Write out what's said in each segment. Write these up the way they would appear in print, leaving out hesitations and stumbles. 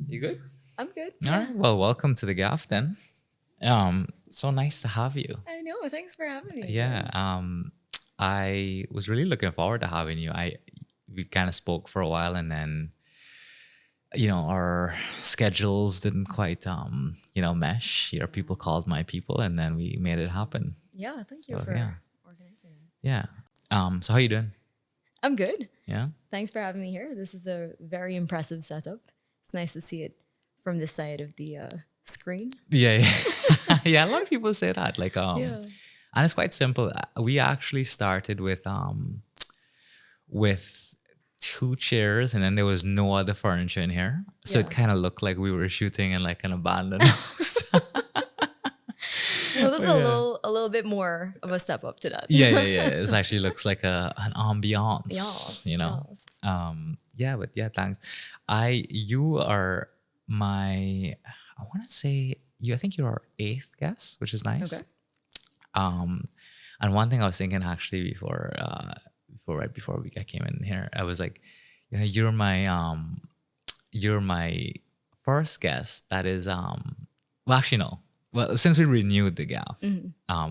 You good? I'm good. All right. Well, welcome to the Gyaff then. So nice to have you. I know. Thanks for having me. Yeah. I was really looking forward to having you. We kind of spoke for a while, and then our schedules didn't quite mesh. Your people called my people, and then we made it happen. Yeah, thank you So for yeah, organizing it. yeah. So how you doing? I'm good. Yeah. Thanks for having me here. This is a very impressive setup. It's nice to see it from this side of the screen. Yeah, yeah. Yeah, a lot of people say that. Yeah. And it's quite simple. We actually started with two chairs, and then there was no other furniture in here. So Yeah. it kind of looked like we were shooting in like an abandoned house. So this is a little bit more of a step up to that. Yeah. It actually looks like an ambiance, Yes, Yeah, but yeah, thanks. You are I want to say I think you're our eighth guest, which is nice. Okay. And one thing I was thinking actually right before I came in here, I was like, you're my first guest. That is well, actually no. Well, since we renewed the Gap,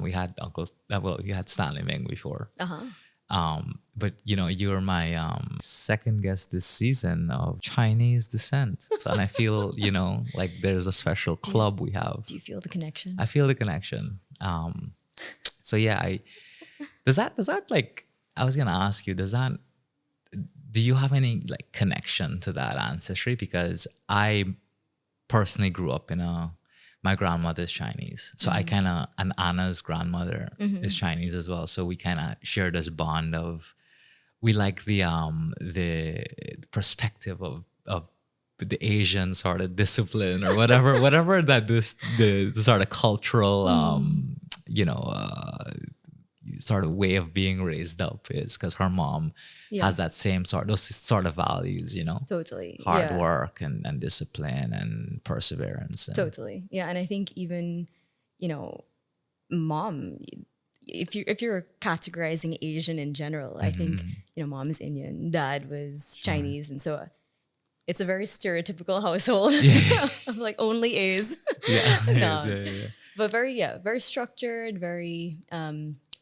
we had we had Stanley Ming before. Uh-huh. But you're my second guest this season of Chinese descent, and I feel like there's a special club we have. Do you feel the connection? I feel the connection. So yeah, does that like I was gonna ask you, do you have any like connection to that ancestry? Because I personally grew up my grandmother's Chinese, so I kind of, and Anna's grandmother is Chinese as well, so we kind of share this bond of we like the perspective of the Asian sort of discipline or whatever that the sort of cultural you know sort of way of being raised up is, because her mom Yeah. has that same those sort of values, Totally. hard Yeah. work and discipline and perseverance. Totally. Yeah, and I think even, mom, if you're categorizing Asian in general, I think, mom is Indian, dad was Chinese, and so it's a very stereotypical household of like only A's. Yeah, No. yeah. But very structured, very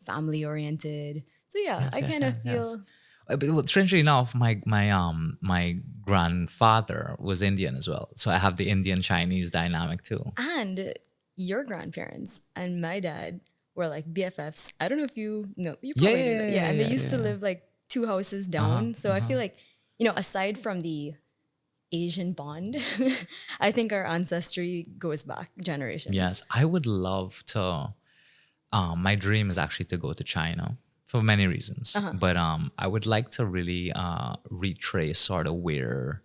family oriented. So yeah, I kind of feel But strangely enough, my grandfather was Indian as well, so I have the Indian Chinese dynamic too. and your grandparents and my dad were like BFFs. I don't know if you know, you Yeah, probably yeah, do that. yeah, And they yeah, used to yeah. live like two houses down. So I feel like, aside from the Asian bond, I think our ancestry goes back generations. Yes, I would love to. My dream is actually to go to China for many reasons, but I would like to really retrace sort of where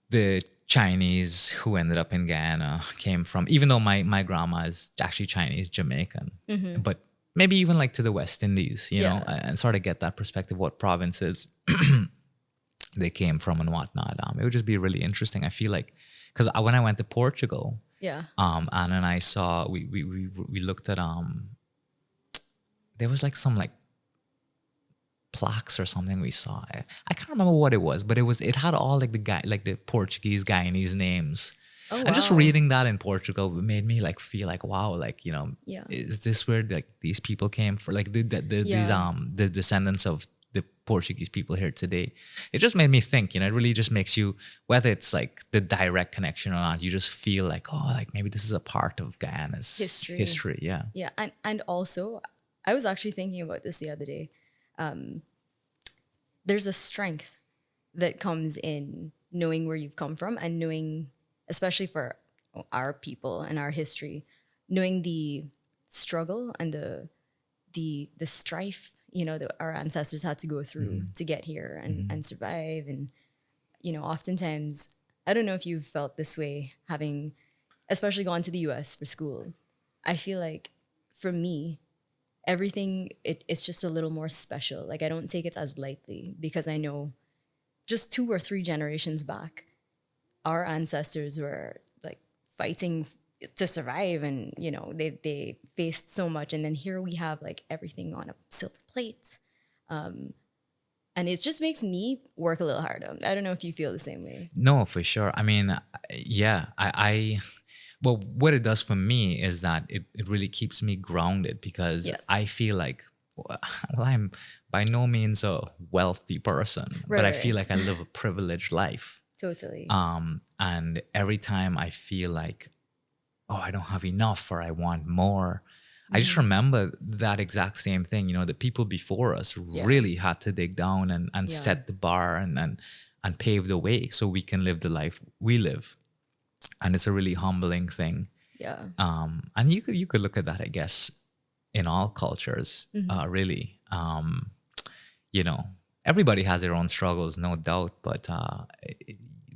the Chinese who ended up in Guyana came from. Even though my grandma is actually Chinese Jamaican, but maybe even like to the West Indies, Yeah. and sort of get that perspective, what provinces they came from and whatnot. It would just be really interesting. I feel like because when I went to Portugal, Yeah. Anna and I saw we looked at there was like some like plaques or something we saw. I can't remember what it was, but it had all like the Portuguese Guyanese names. Oh, And just wow. reading that in Portugal made me like feel like wow, like Yeah. is this where like these people came from? Like these Yeah. the descendants of the Portuguese people here today. It just made me think. It really just makes you, whether it's like the direct connection or not, you just feel like oh, like maybe this is a part of Guyana's History. Yeah. Yeah. And also, I was actually thinking about this the other day. There's a strength that comes in knowing where you've come from and knowing, especially for our people and our history, knowing the struggle and the strife, that our ancestors had to go through to get here and survive. And, oftentimes, I don't know if you've felt this way, having especially gone to the US for school. I feel like for me, everything it's just a little more special. Like I don't take it as lightly because I know just 2 or 3 generations back, our ancestors were like fighting to survive, and they faced so much, and then here we have like everything on a silver plate, And it just makes me work a little harder. I don't know if you feel the same way. No, for sure. I mean, yeah, well, what it does for me is that it really keeps me grounded because Yes. I feel like, well, I'm by no means a wealthy person, but I feel Right. like I live a privileged life. Totally. And every time I feel like, oh, I don't have enough or I want more, I just remember that exact same thing. The people before us Yeah. really had to dig down and Yeah. set the bar and pave the way so we can live the life we live. And it's a really humbling thing. Yeah. And you could look at that, I guess, in all cultures, really. You know, everybody has their own struggles, no doubt, but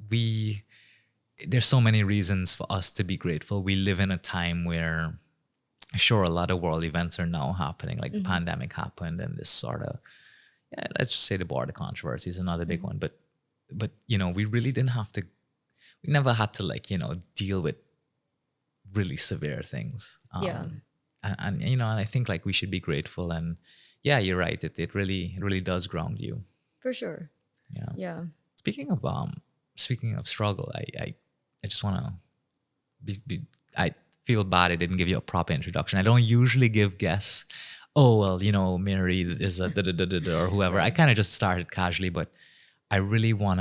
we there's so many reasons for us to be grateful. We live in a time where, sure, a lot of world events are now happening, like the pandemic happened, and this sort of, yeah, let's just say the border controversy is another big one. But we really didn't have to. We never had to deal with really severe things. Yeah. And I think like we should be grateful. And yeah, you're right. It really does ground you. For sure. Yeah. Yeah. Speaking of struggle, I just want to I feel bad I didn't give you a proper introduction. I don't usually give guests, oh, well, Mary is a da da da da da or whoever. I kind of just started casually, but I really want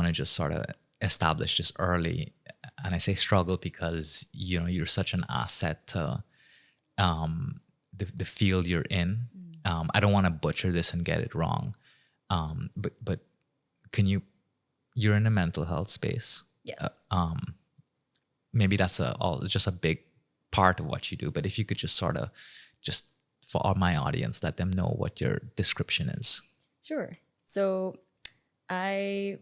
to just sort of establish this early. And I say struggle because you're such an asset to the field you're in. I don't want to butcher this and get it wrong. But can you're in a mental health space. Yes. Maybe that's just a big part of what you do. But if you could just sort of, just for my audience, let them know what your description is. Sure. So I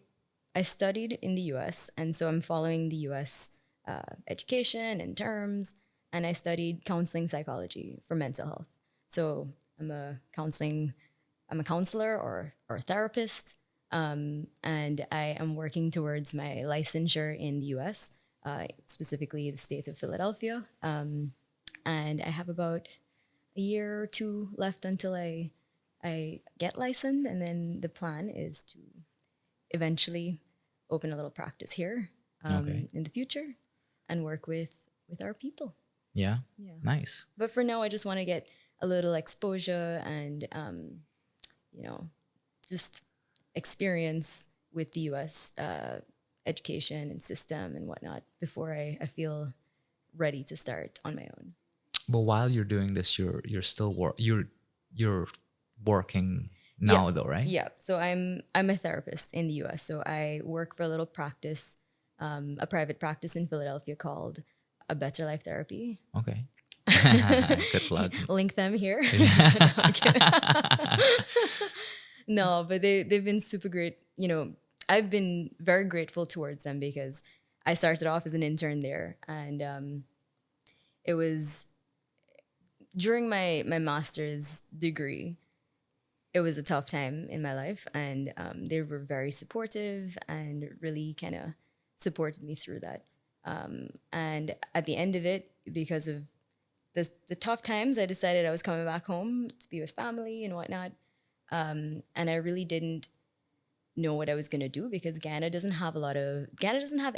studied in the U.S. and so I'm following the U.S. Education and terms, and I studied counseling psychology for mental health. So I'm a counselor or therapist, and I am working towards my licensure in the U.S., specifically the state of Philadelphia, and I have about a year or two left until I get licensed, and then the plan is to eventually open a little practice here Okay. in the future and work with our people. Yeah. Yeah. Nice. But for now, I just want to get a little exposure and, just experience with the U.S. Education and system and whatnot before I feel ready to start on my own. But while you're doing this, you're still you're working Yeah. now though, right? Yeah. So I'm a therapist in the U.S. So I work for a little practice, a private practice in Philadelphia called A Better Life Therapy. Okay. Good plug. Link them here. No, but they've been super great. I've been very grateful towards them because I started off as an intern there, and it was during my master's degree. It was a tough time in my life, and they were very supportive and really kind of supported me through that. And at the end of it, because of the tough times, I decided I was coming back home to be with family and whatnot. And I really didn't know what I was going to do because Guyana doesn't have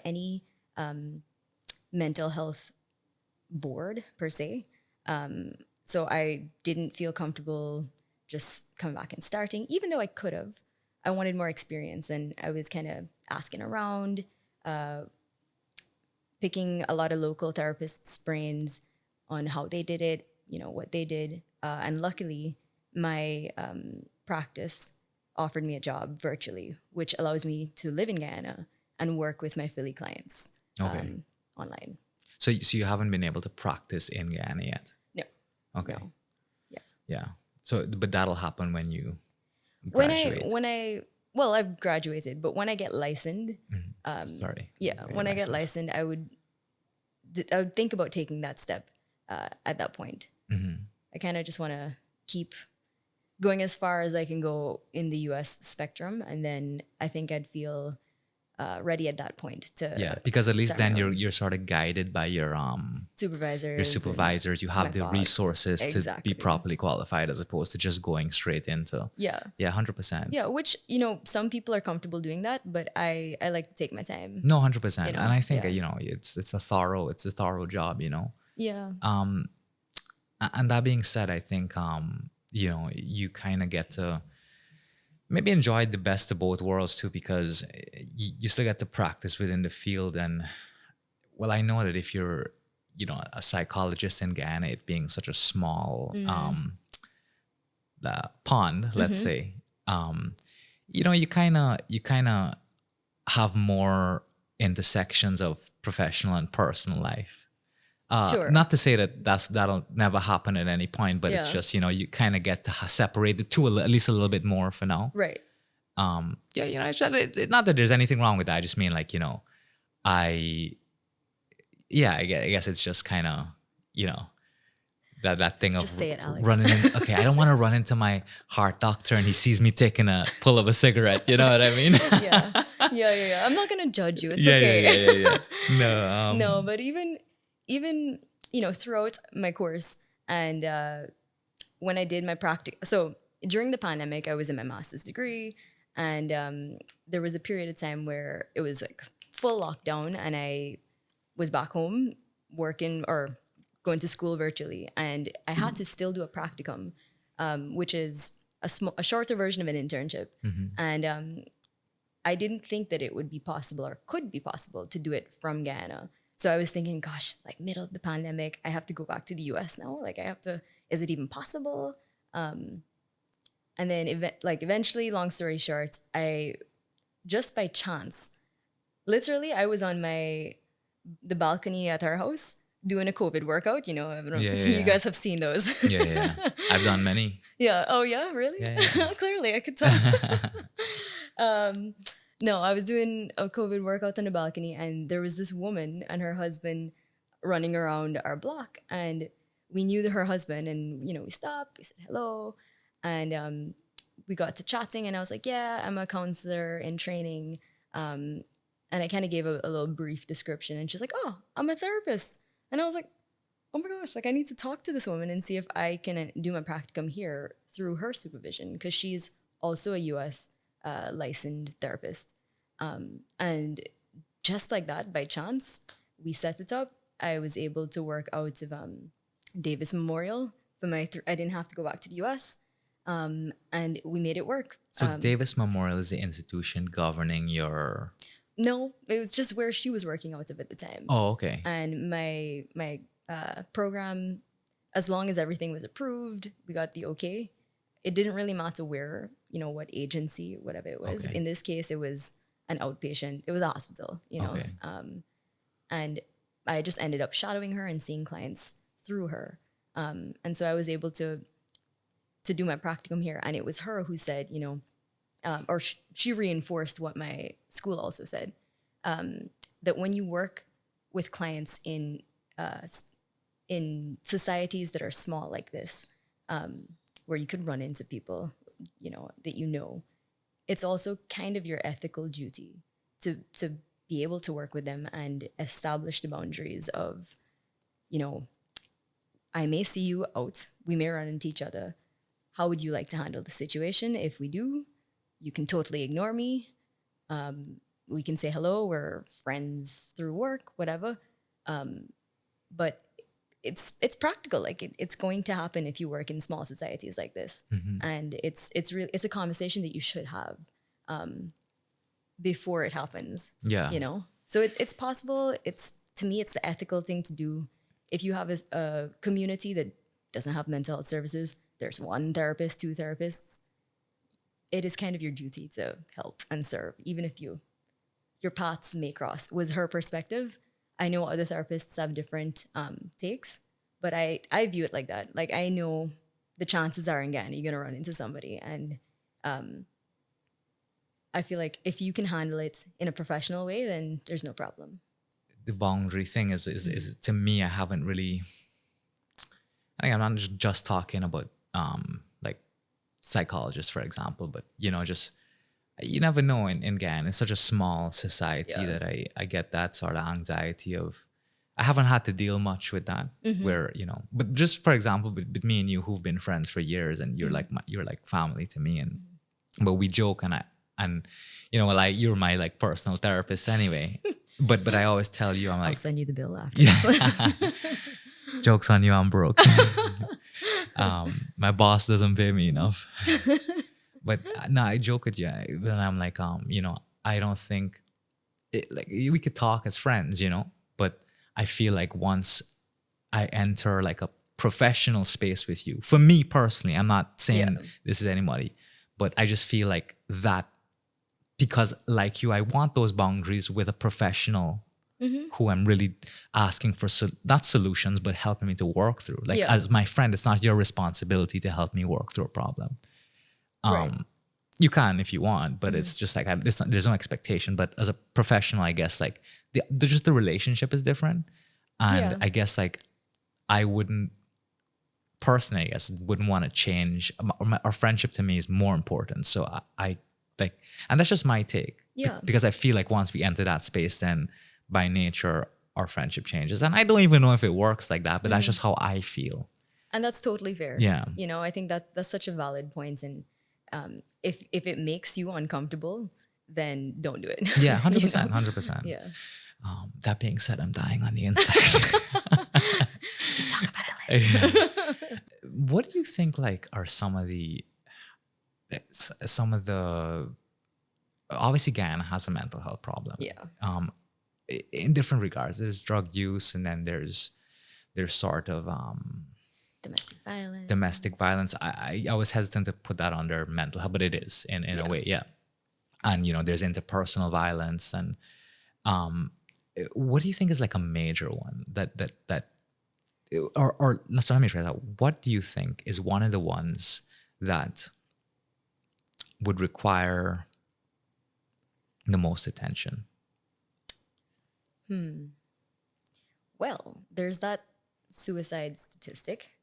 any mental health board per se. So I didn't feel comfortable just coming back and starting, even though I could have. I wanted more experience, and I was kind of asking around, picking a lot of local therapists' brains on how they did it, what they did. And luckily, my practice offered me a job virtually, which allows me to live in Guyana and work with my Philly clients Okay. online. So you haven't been able to practice in Guyana yet? No. Okay. No. Yeah. Yeah. So, but that'll happen when you When graduate. I've graduated, but when I get licensed, Sorry. yeah, when I get licensed, I would think about taking that step at that point. I kind of just want to keep going as far as I can go in the U.S. spectrum, and then I think I'd feel ready at that point to Yeah, because at least start my then own. you're sort of guided by your Supervisors and supervisors. You my have the boss. resources to be Exactly. properly qualified as opposed to just going straight into. Yeah. Yeah, 100%. Yeah, which, some people are comfortable doing that, but I like to take my time, No, 100%. And I think Yeah. it's a thorough job. Yeah. And that being said, I think you kind of get to maybe enjoy the best of both worlds too, because you still get to practice within the field. And well, I know that if you're a psychologist in Guyana, it being such a small pond, let's say, you kind of have more intersections of professional and personal life. Sure. Not to say that that'll never happen at any point, but it's Yeah. just you kind of get to separate the two at least a little bit more for now. Right. Yeah, it's just, not that there's anything wrong with that. I just mean like I I guess it's just kind of that thing of Just say it, Alex. running in. Okay, I don't want to run into my heart doctor and he sees me taking a pull of a cigarette. You know what I mean? Yeah. Yeah. I'm not gonna judge you. It's Yeah, okay. yeah. No, No, but even throughout my course and when I did my so during the pandemic, I was in my master's degree, and there was a period of time where it was like full lockdown, and I was back home working or going to school virtually, and I had to still do a practicum, which is a shorter version of an internship, and I didn't think that it would be possible or could be possible to do it from Guyana. So I was thinking, gosh, like middle of the pandemic, I have to go back to the US now. Like I have to, is it even possible? And then eventually, long story short, I just by chance, literally, I was on the balcony at our house doing a COVID workout. I don't know, Yeah, you guys have seen those. yeah. I've done many. Yeah. Oh yeah, really? Yeah. Clearly, I could tell. No, I was doing a COVID workout on the balcony, and there was this woman and her husband running around our block, and we knew her husband, and we stopped, we said hello, and we got to chatting, and I was like, yeah, I'm a counselor in training, and I kind of gave a little brief description, and she's like, oh, I'm a therapist, and I was like, oh my gosh, like I need to talk to this woman and see if I can do my practicum here through her supervision, because she's also a U.S. Licensed therapist. And just like that, by chance, we set it up. I was able to work out of Davis Memorial for I didn't have to go back to the U.S. And we made it work. So Davis Memorial is the institution governing your. No, it was just where she was working out of at the time. Oh, okay. And my program, as long as everything was approved, we got the okay. It didn't really matter where, what agency, whatever it was. Okay. In this case, it was an outpatient. It was a hospital, Okay. And I just ended up shadowing her and seeing clients through her. And so I was able to do my practicum here. And it was her who said, she reinforced what my school also said, that when you work with clients in societies that are small like this, where you could run into people, that it's also kind of your ethical duty to be able to work with them and establish the boundaries of, I may see you out, we may run into each other. How would you like to handle the situation? If we do, you can totally ignore me. We can say hello, we're friends through work, whatever. But it's practical. Like it's going to happen if you work in small societies like this, and it's a conversation that you should have before it happens. Yeah. So it's possible. To me, it's the ethical thing to do. If you have a community that doesn't have mental health services, there's one therapist, two therapists. It is kind of your duty to help and serve, even if your paths may cross. Was her perspective. I know other therapists have different takes, but I view it like that. Like I know the chances are in Guyana you're gonna run into somebody, and I feel like if you can handle it in a professional way, then there's no problem. The boundary thing is to me, I haven't really. I think I'm not just talking about like psychologists, for example, but you never know in Guyana. It's such a small society Yeah. that I get that sort of anxiety of. I haven't had to deal much with that. Where but just for example, with me and you, who've been friends for years, and you're like family to me, and but we joke and like you're my like personal therapist anyway. But I always tell you, I'm I'll like, send you the bill after yeah, this. jokes on you, I'm broke. My boss doesn't pay me enough. But no, I joke with you, and I'm like, I don't think like we could talk as friends, but I feel like once I enter like a professional space with you, for me personally, I'm not Yeah. saying this is anybody, but I just feel like that because like you, I want those boundaries with a professional who I'm really asking for not solutions, but helping me to work through. Like Yeah. as my friend, it's not your responsibility to help me work through a problem. Right. You can if you want, but it's just like there's no expectation. But as a professional, I guess like just the relationship is different, and Yeah. I guess like I wouldn't personally, I guess, wouldn't want to change. Our friendship to me is more important. So I like, and that's just my take. Yeah. Because I feel like once we enter that space, then by nature our friendship changes, and I don't even know if it works like that, but that's just how I feel. And that's totally fair. Yeah. I think that's such a valid point. And if it makes you uncomfortable, then don't do it. Yeah, You 100%, know? 100%. Yeah. That being said, I'm dying on the inside. We talk about it later. What do you think like are some of the obviously Guyana has a mental health problem. Yeah. In different regards. There's drug use, and then there's sort of Domestic violence. domestic violence. I was hesitant to put that under mental health, but it is in a way, yeah. And there's interpersonal violence, and what do you think is like a major one that or no, so let me try that. What do you think is one of the ones that would require the most attention? Well, there's that suicide statistic,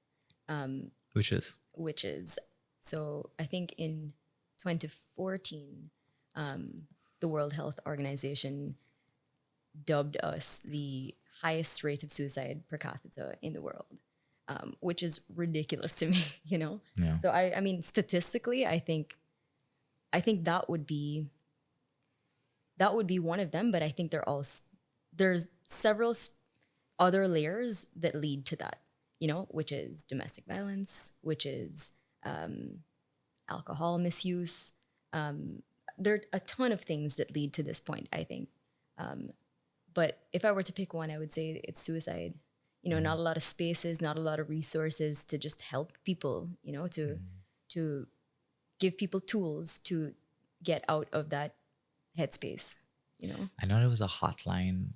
Which is which is so I think in 2014, the World Health Organization dubbed us the highest rate of suicide per capita in the world, which is ridiculous to me, Yeah. So I mean, statistically, I think that would be one of them, but I think there's several other layers that lead to that, which is domestic violence, which is alcohol misuse. There are a ton of things that lead to this point, I think. But if I were to pick one, I would say it's suicide. Not a lot of spaces, not a lot of resources to just help people, to give people tools to get out of that headspace. I know there was a hotline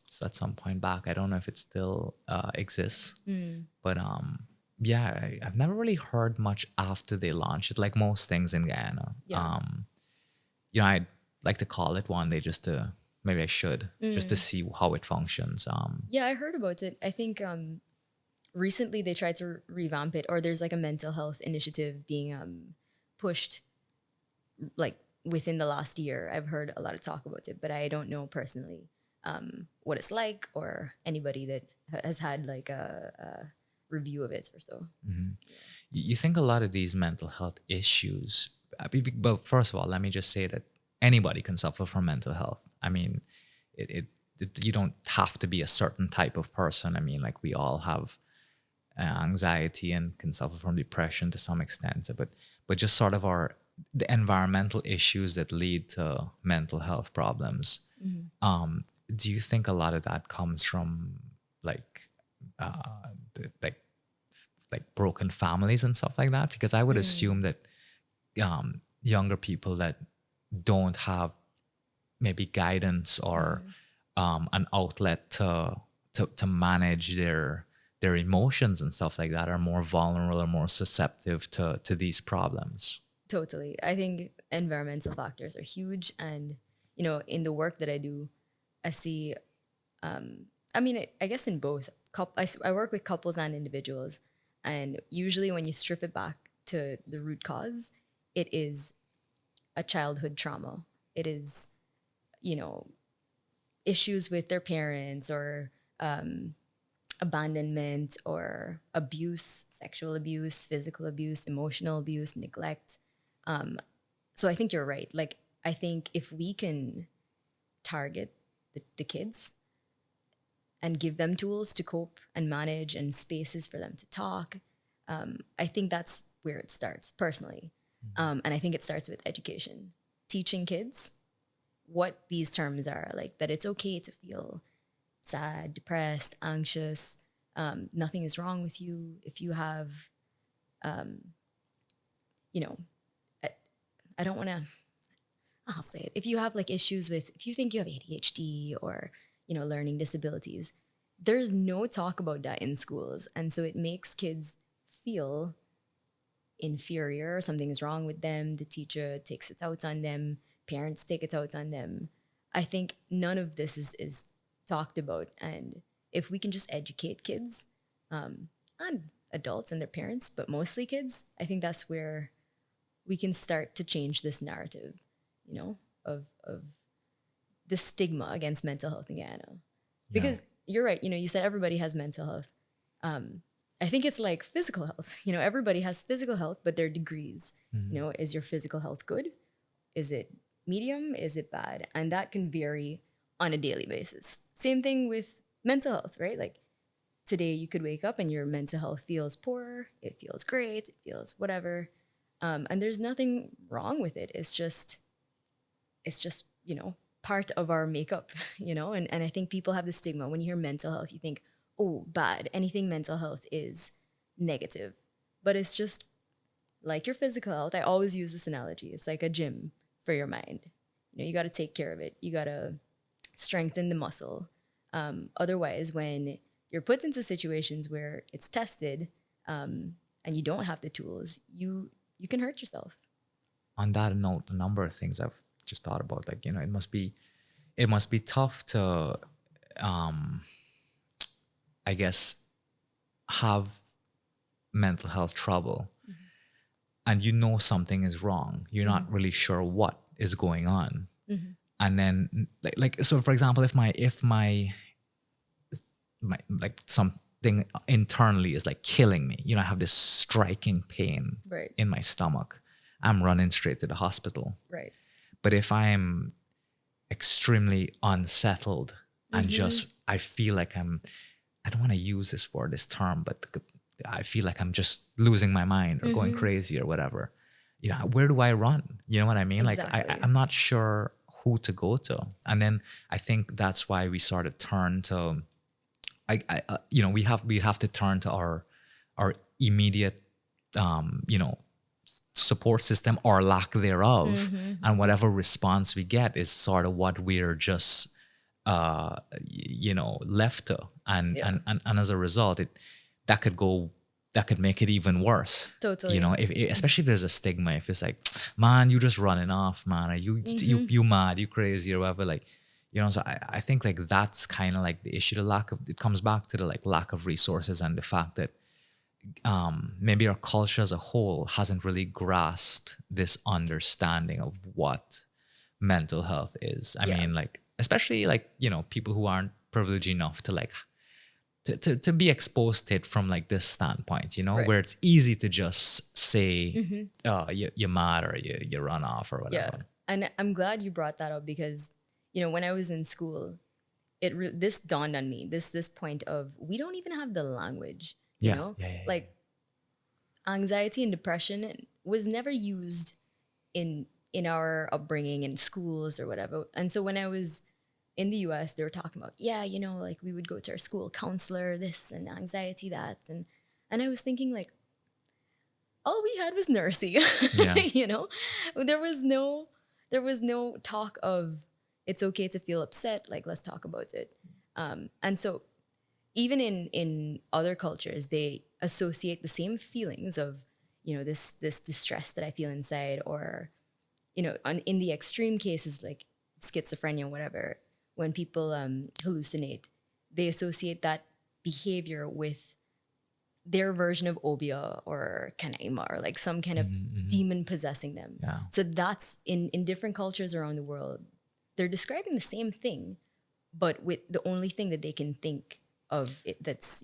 so at some point back. I don't know if it still exists, but yeah, I've never really heard much after they launched it. Like most things in Guyana, Yeah. I'd like to call it one day just to maybe I should just to see how it functions. Yeah, I heard about it. I think recently they tried to revamp it, or there's like a mental health initiative being pushed like within the last year. I've heard a lot of talk about it, but I don't know personally what it's like or anybody that has had like a review of it or so. You think a lot of these mental health issues, but first of all, let me just say that anybody can suffer from mental health. I mean, you don't have to be a certain type of person. I mean, like we all have anxiety and can suffer from depression to some extent, but just sort of the environmental issues that lead to mental health problems. Do you think a lot of that comes from like like broken families and stuff like that? Because I would assume that younger people that don't have maybe guidance or an outlet to manage their emotions and stuff like that are more vulnerable or more susceptible to these problems. Totally. I think environmental factors are huge. And, in the work that I do, I see, I mean, I guess in both, I work with couples and individuals. And usually when you strip it back to the root cause, it is a childhood trauma. It is, you know, issues with their parents or abandonment or abuse, sexual abuse, physical abuse, emotional abuse, neglect. So I think you're right. Like, I think if we can target the kids and give them tools to cope and manage and spaces for them to talk, I think that's where it starts personally. And I think it starts with education, teaching kids what these terms are, like that it's okay to feel sad, depressed, anxious. Nothing is wrong with you. If you have, you know, I, I don't want to, I'll say it. If you have like issues with, if you think you have ADHD or, learning disabilities, there's no talk about that in schools. And so it makes kids feel inferior, something is wrong with them. The teacher takes it out on them, parents take it out on them. I think none of this is talked about. And if we can just educate kids and adults and their parents, but mostly kids, I think that's where we can start to change this narrative, of the stigma against mental health in Guyana. Because you're right, you said everybody has mental health. I think it's like physical health. Everybody has physical health, but there are degrees. Is your physical health good? Is it medium? Is it bad? And that can vary on a daily basis. Same thing with mental health, right? Like today you could wake up and your mental health feels poor, it feels great, it feels whatever. And there's nothing wrong with it. It's just, part of our makeup, and I think people have the stigma. When you hear mental health, you think, oh, bad. Anything mental health is negative. But it's just like your physical health. I always use this analogy. It's like a gym for your mind. You got to take care of it. You got to strengthen the muscle. Otherwise, when you're put into situations where it's tested and you don't have the tools, you can hurt yourself. On that note, a number of things I've just thought about, like, it must be tough to, I guess, have mental health trouble and something is wrong. You're not really sure what is going on. And then like so for example, if my like something internally is like killing me, I have this striking pain Right. in my stomach, I'm running straight to the hospital. Right. But if I'm extremely unsettled and just I feel like I don't want to use this word, this term, but I feel like I'm just losing my mind or going crazy or whatever, where do I run? You know what I mean? Exactly. Like I'm not sure who to go to. And then I think that's why we sort of turn to, we have to turn to our immediate, support system or lack thereof. And whatever response we get is sort of what we're just, left to. And as a result, that could make it even worse. Totally. If especially if there's a stigma, if it's like, man, you just running off, man, or you mad, you crazy or whatever, like, so I think like that's kind of like the issue. It comes back to the like lack of resources and the fact that maybe our culture as a whole hasn't really grasped this understanding of what mental health is. I mean, like, especially like, people who aren't privileged enough to like to be exposed to it from like this standpoint, Right. where it's easy to just say, oh, you're mad or you run off or whatever. Yeah. And I'm glad you brought that up because, when I was in school, this dawned on me, this point of we don't even have the language, you know? Yeah. Like anxiety and depression was never used in our upbringing in schools or whatever. And so when I was in the US, they were talking about, like we would go to our school counselor, this and anxiety, that. And I was thinking like, all we had was nursing. Yeah. There was no talk of it's okay to feel upset. Like, let's talk about it. And so even in other cultures, they associate the same feelings of, this distress that I feel inside, or, in the extreme cases like schizophrenia or whatever, when people hallucinate, they associate that behavior with their version of Obia or Kanaima, or like some kind of demon possessing them. Yeah. So that's in different cultures around the world, they're describing the same thing, but with the only thing that they can think of it that's,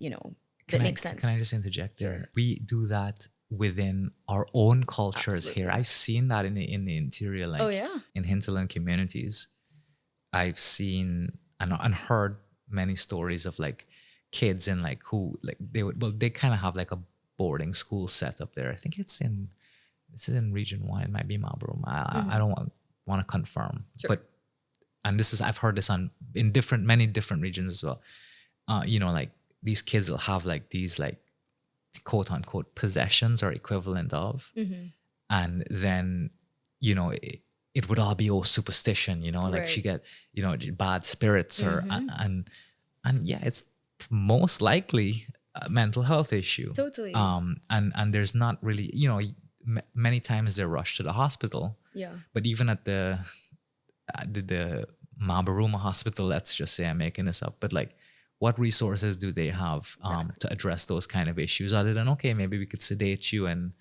that makes sense. Can I just interject there? We do that within our own cultures here. Absolutely. I've seen that in the interior, like yeah. in hinterland communities. I've seen and heard many stories of like kids and like who like they kind of have like a boarding school set up there. I think this is in Region 1. It might be Marlborough. I don't want to confirm, Sure. but and this is I've heard this in many different regions as well. Like these kids will have like these like quote unquote possessions or equivalent of, and then it would all be superstition, like she Right. get bad spirits or and yeah, it's most likely a mental health issue. Totally. And there's not really many times they're rushed to the hospital, Yeah. but even at the Mabaruma hospital, let's just say I'm making this up, but like what resources do they have to address those kind of issues other than okay, maybe we could sedate you and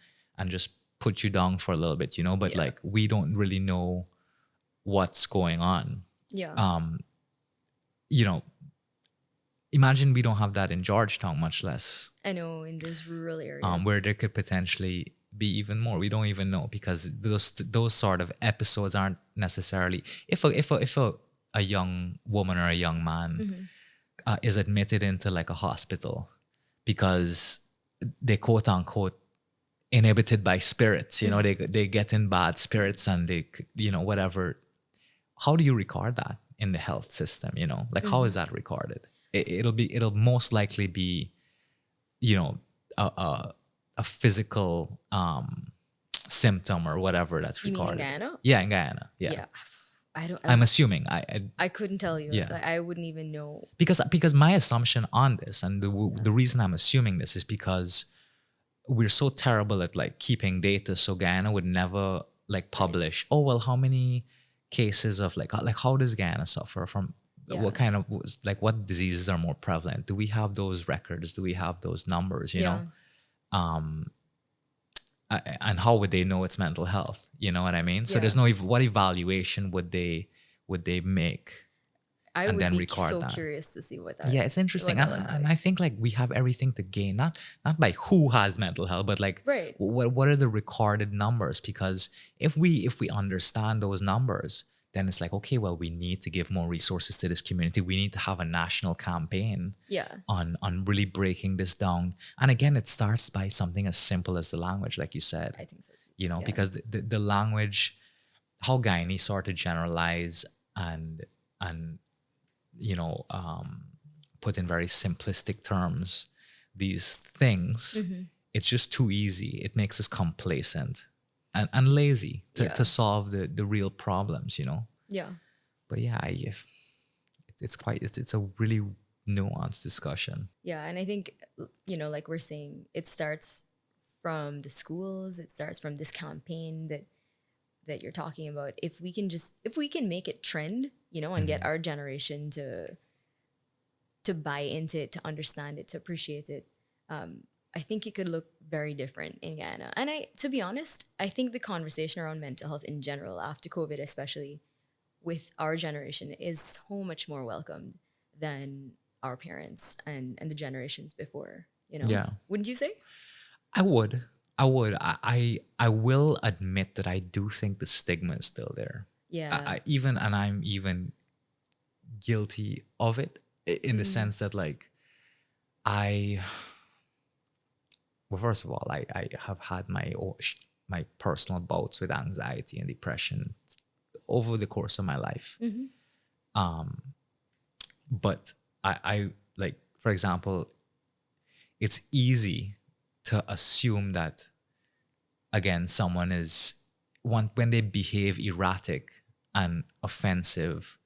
just put you down for a little bit, but like we don't really know what's going on. Yeah. you know Imagine we don't have that in Georgetown, much less I know, in these rural areas. where there could potentially be even more. We don't even know because those sort of episodes aren't necessarily if a young woman or a young man is admitted into like a hospital because they quote unquote inhibited by spirits, they get in bad spirits and they whatever. How do you record that in the health system? Like how is that recorded? It'll most likely be a physical symptom or whatever that's You mean in recorded. Guyana? Yeah, in Guyana. Yeah. Yeah. I don't. I'm assuming I couldn't tell you. Yeah. Like, I wouldn't even know. because my assumption on this and the reason I'm assuming this is because we're so terrible at like keeping data. So Guyana would never like publish, oh well, how many cases of like how does Guyana suffer from what kind of like what diseases are more prevalent? Do we have those records? Do we have those numbers? You know, and how would they know it's mental health? You know what I mean? So there's no what evaluation would they make? I and would then be record so that. curious to see what that. Yeah, it's interesting, what and, that looks and like. I think like we have everything to gain, not by who has mental health, but like Right. what are the recorded numbers? Because if we understand those numbers, then it's like okay, well, we need to give more resources to this community. We need to have a national campaign Yeah. on really breaking this down. And again, it starts by something as simple as the language, like you said. I think so too. You know, Yeah. because the language, how Guyanese sort of generalize and put in very simplistic terms these things, it's just too easy. It makes us complacent and lazy to solve the real problems, Yeah. But yeah, it's a really nuanced discussion. Yeah, and I think like we're saying, it starts from the schools. It starts from this campaign that you're talking about. If we can make it trend, and get our generation to buy into it, to understand it, to appreciate it, I think it could look very different in Guyana. And to be honest, I think the conversation around mental health in general after COVID, especially with our generation, is so much more welcomed than our parents and the generations before. Yeah. Wouldn't you say? I would. I will admit that I do think the stigma is still there. Yeah. I'm even guilty of it in the sense that like well, first of all, I have had my personal bouts with anxiety and depression over the course of my life. But I like, for example, it's easy to assume that again someone is when they behave erratic and offensive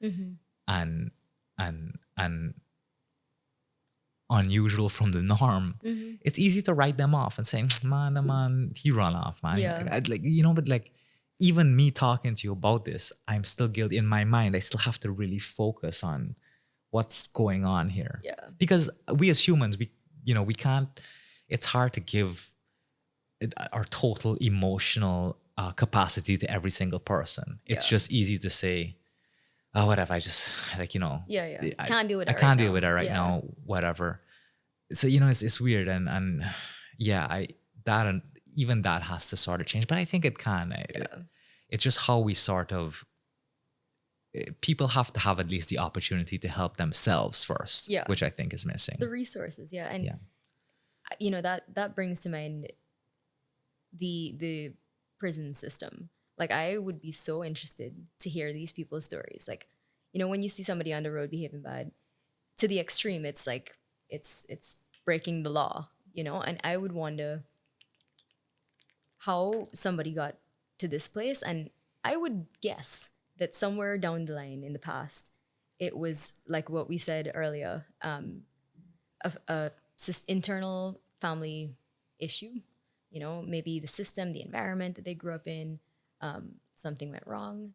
and unusual from the norm, it's easy to write them off and say, man, he run off, man. Yeah. But like even me talking to you about this, I'm still guilty in my mind. I still have to really focus on what's going on here. Yeah. Because we as humans, we can't, it's hard to give our total emotional capacity to every single person. It's Yeah. just easy to say, oh, whatever. I just like, Yeah. I, Can't deal with I that can't right deal now. with it right Yeah. now. Whatever. So it's weird, and yeah, that and even that has to sort of change. But I think it can. It's just how we sort of people have to have at least the opportunity to help themselves first, Yeah. which I think is missing. The resources, yeah. And Yeah. that brings to mind the prison system. Like, I would be so interested to hear these people's stories. Like, when you see somebody on the road behaving bad to the extreme, it's like it's breaking the law, and I would wonder how somebody got to this place. And I would guess that somewhere down the line in the past, it was like what we said earlier, a internal family issue. Maybe the system, the environment that they grew up in, something went wrong.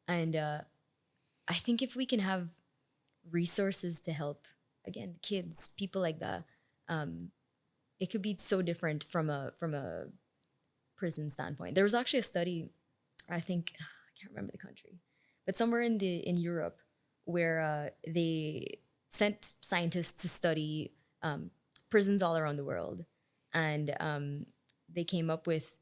And I think if we can have resources to help, again, kids, people like that, it could be so different from a prison standpoint. There was actually a study, I think, I can't remember the country, but somewhere in Europe, where they sent scientists to study prisons all around the world, and they came up with,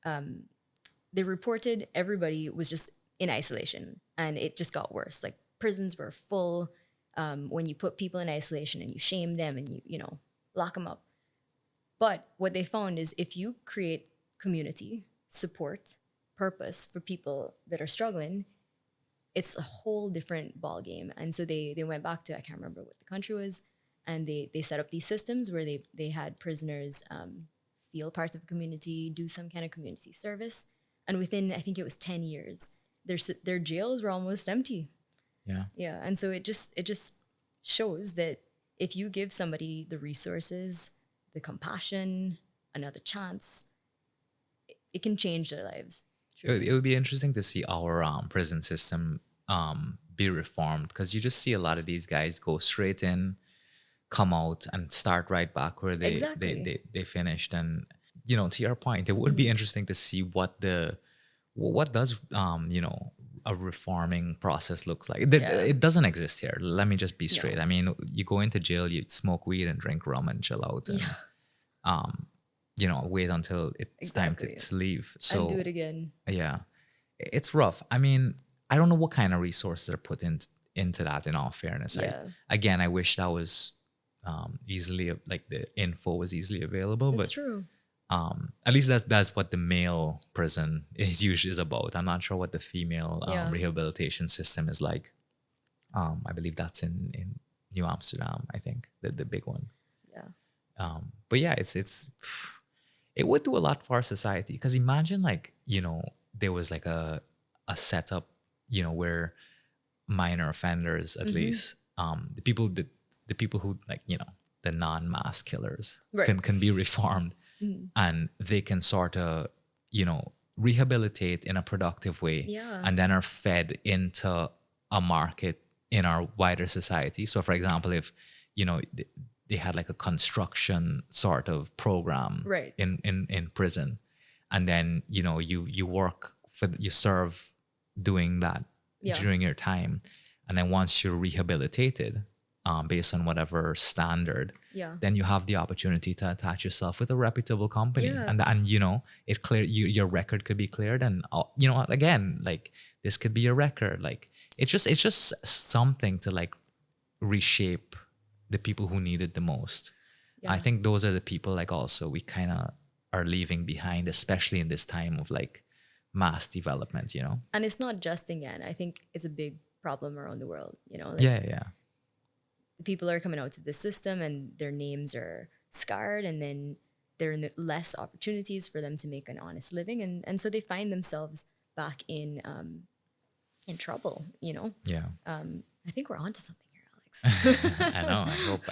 they reported everybody was just in isolation, and it just got worse. Like, prisons were full when you put people in isolation and you shame them and you lock them up. But what they found is, if you create community, support, purpose for people that are struggling, it's a whole different ball game. And so they went back to, I can't remember what the country was, and they set up these systems where they had prisoners feel parts of a community, do some kind of community service, and within, I think it was 10 years, their jails were almost empty. Yeah. Yeah, and so it just shows that if you give somebody the resources, the compassion, another chance, it can change their lives. It would be interesting to see our prison system be reformed, because you just see a lot of these guys go straight in, come out, and start right back where Exactly. they finished. And to your point, it would be interesting to see what does a reforming process looks like. It doesn't exist here. Let me just be straight. No. I mean, you go into jail, you smoke weed and drink rum and chill out, and wait until it's time Exactly. to leave. And So do it again. yeah, it's rough. I mean, I don't know what kind of resources are put into that. In all fairness, Yeah. I wish that was easily, like, the info was easily available. It's But true. at least that's what the male prison is usually is about. I'm not sure what the female Yeah. rehabilitation system is like. I believe that's in New Amsterdam. I think the big one. Yeah. But yeah, it would do a lot for our society, because imagine, like, there was like a setup, where minor offenders, at least, the people who, like, the non-mass killers, Right. can be reformed, and they can sort of, rehabilitate in a productive way, Yeah. and then are fed into a market in our wider society. So, for example, if they had like a construction sort of program, Right. in prison, and then you work you serve doing that Yeah. during your time, and then once you're rehabilitated, based on whatever standard, Yeah. then you have the opportunity to attach yourself with a reputable company, Yeah. and it clear your record could be cleared, and again, like, this could be your record. Like, it's just something to, like, reshape the people who need it the most. Yeah. I think those are the people, like, also we kind of are leaving behind, especially in this time of, like, mass development. And it's not just in Guyana. I think it's a big problem around the world. Like, Yeah. people are coming out of the system and their names are scarred, and then there are less opportunities for them to make an honest living, and so they find themselves back in trouble. Yeah. I think we're onto something here, Alex. I know.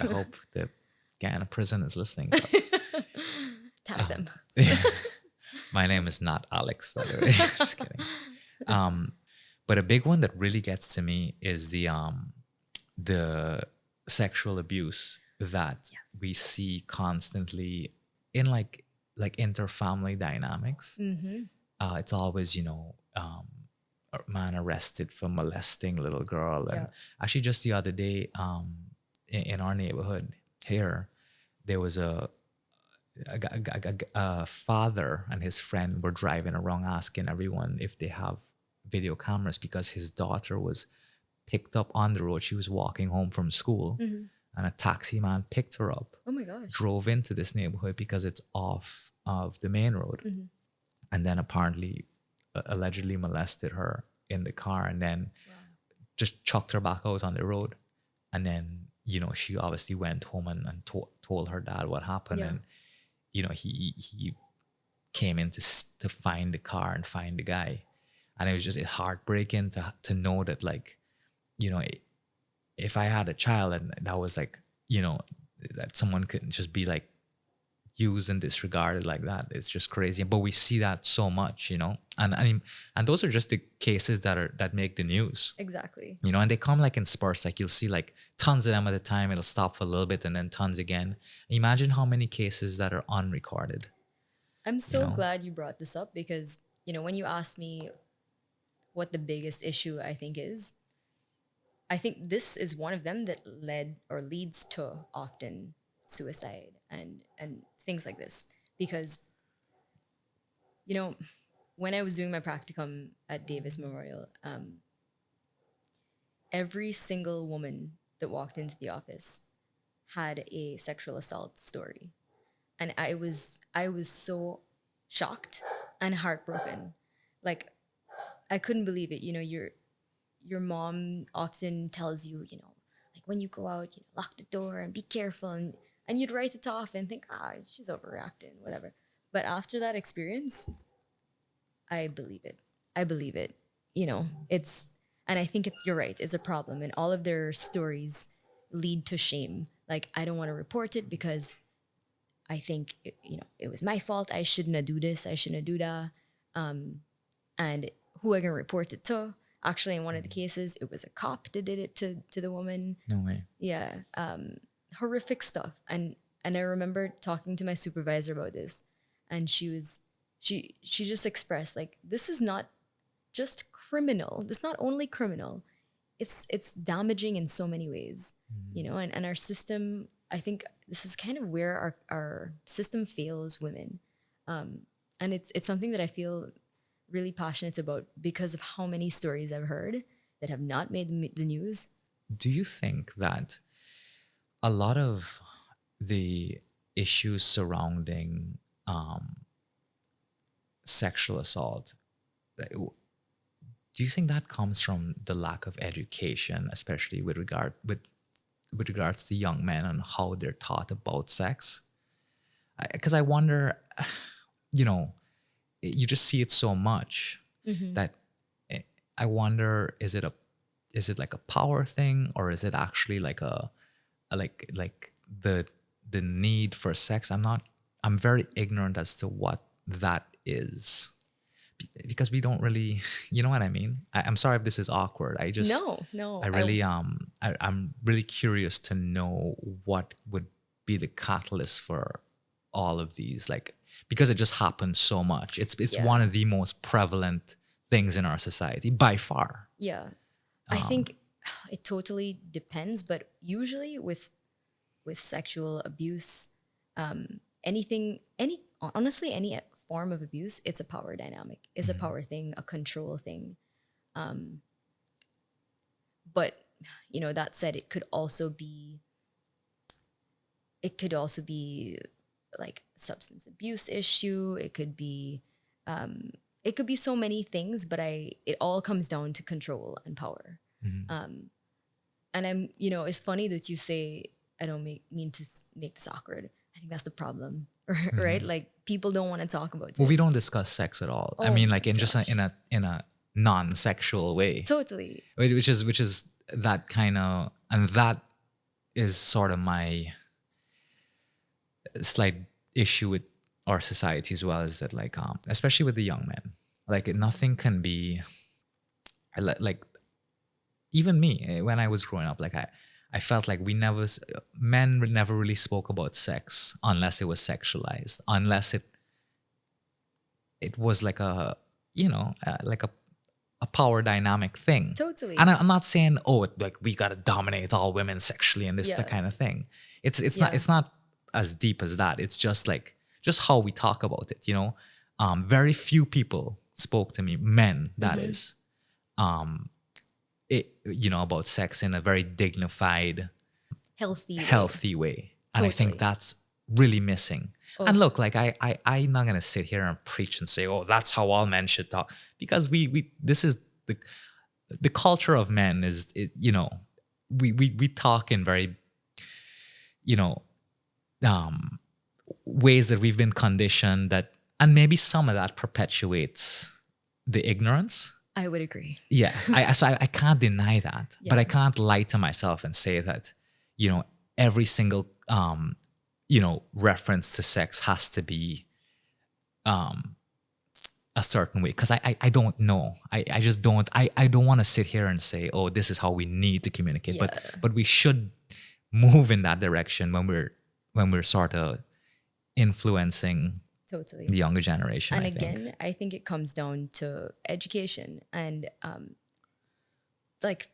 I hope the Guyana prison is listening to us. Tag them. My name is not Alex, by the way. Just kidding. But a big one that really gets to me is the sexual abuse that we see constantly in like interfamily dynamics, it's always, a man arrested for molesting little girl. And Yeah. actually, just the other day, in our neighborhood here, there was a father and his friend were driving around asking everyone if they have video cameras because his daughter was picked up on the road. She was walking home from school, and a taxi man picked her up, Oh my gosh. drove into this neighborhood because it's off of the main road, and then apparently allegedly molested her in the car, and then just chucked her back out on the road. And then, she obviously went home and told her dad what happened. Yeah. And, he came in to find the car and find the guy. And it was just heartbreaking to know that, like, you know, if I had a child and that was like, that someone could just be like used and disregarded like that, it's just crazy. But we see that so much, and those are just the cases that make the news, Exactly. and they come like in spurts. Like you'll see like tons of them at a time. It'll stop for a little bit and then tons again. Imagine how many cases that are unrecorded. I'm so know? glad you brought this up because, when you asked me what the biggest issue I think is, I think this is one of them that led or leads to often suicide and things like this. Because, when I was doing my practicum at Davis Memorial, every single woman that walked into the office had a sexual assault story. And I was so shocked and heartbroken. Like I couldn't believe it. Your mom often tells you, like when you go out, lock the door and be careful, and you'd write it off and think, she's overreacting, whatever. But after that experience, I believe it. I believe it. It's, and I think you're right. It's a problem, and all of their stories lead to shame. Like I don't want to report it because I think it was my fault. I shouldn't have do this. I shouldn't have do that. And who I can report it to? Actually, in one of the cases, it was a cop that did it to the woman. No way. Yeah, horrific stuff. And I remember talking to my supervisor about this, and she just expressed like this is not just criminal. It's not only criminal. It's damaging in so many ways, and our system. I think this is kind of where our system fails women, and it's something that I feel really passionate about because of how many stories I've heard that have not made the news. Do you think that a lot of the issues surrounding sexual assault, do you think that comes from the lack of education, especially with regards to young men and how they're taught about sex? Because I wonder, you just see it so much that I wonder, is it like a power thing, or is it actually like like the need for sex? I'm very ignorant as to what that is. Because we don't really, you know what I mean? I'm sorry if this is awkward. No. I really I'm really curious to know what would be the catalyst for all of these, like, because it just happens so much. It's Yeah. one of the most prevalent things in our society by far. Yeah, I think it totally depends, but usually with sexual abuse, honestly, any form of abuse, it's a power dynamic. It's a power thing, a control thing. But that said, it could also be like substance abuse issue. It could be so many things, but it all comes down to control and power. And it's funny that you say, I don't mean to make this awkward. I think that's the problem, right? Like people don't want to talk about it. Well, we don't discuss sex at all. I Oh mean, my like in a non-sexual way, Totally. which is that kind of, and that is sort of my slight issue with our society as well, is that like especially with the young men, like nothing can be like even me when I was growing up, like I felt like men never really spoke about sex unless it was sexualized, unless it was like a power dynamic thing. Totally. And I'm not saying, oh, like we gotta dominate all women sexually and this the Yeah. kind of thing. It's not Yeah. it's not as deep as that. It's just like just how we talk about it. Very few people spoke to me, men that is, about sex in a very dignified, Healthy way. healthy way. And I think Totally. that's really missing. Oh. And look, like I'm not gonna sit here and preach and say, oh, that's how all men should talk. Because we this is the culture of men we talk in very, you know, ways that we've been conditioned that, and maybe some of that perpetuates the ignorance. I would agree. Yeah, I can't deny that, but Yeah. I can't lie to myself and say that, every single reference to sex has to be a certain way, because I don't know. I just don't. I don't want to sit here and say, oh, this is how we need to communicate. Yeah. But we should move in that direction when we're sort of influencing Totally. the younger generation. And I think. again, I think it comes down to education and like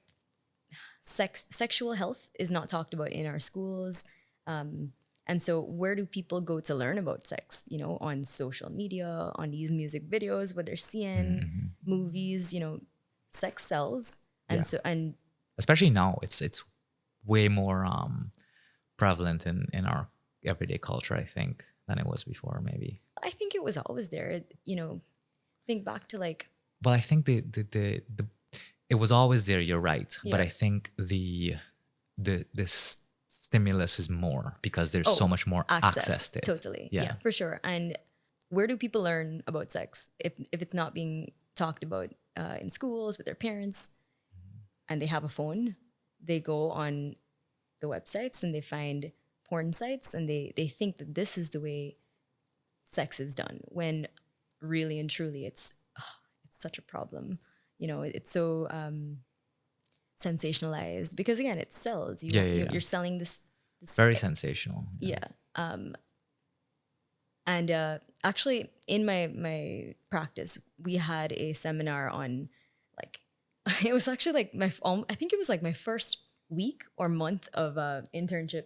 sexual health is not talked about in our schools. And so where do people go to learn about sex? On social media, on these music videos, what they're seeing, movies, sex sells. And Yeah. so, and Especially now, it's way more prevalent in our everyday culture, I think, than it was before, maybe. I think it was always there, think back to like, Well, I think the it was always there. You're right, but Yeah. I think the stimulus is more because there's so much more access to it. Totally. Yeah. Yeah, for sure. And where do people learn about sex if it's not being talked about in schools with their parents and they have a phone? They go on the websites and they find porn sites and they think that this is the way sex is done, when really and truly it's such a problem. It's so sensationalized because again, it sells. You're selling this Very sensational. yeah. And actually, in my practice, we had a seminar on like it was actually like I think it was like my first week or month of internship,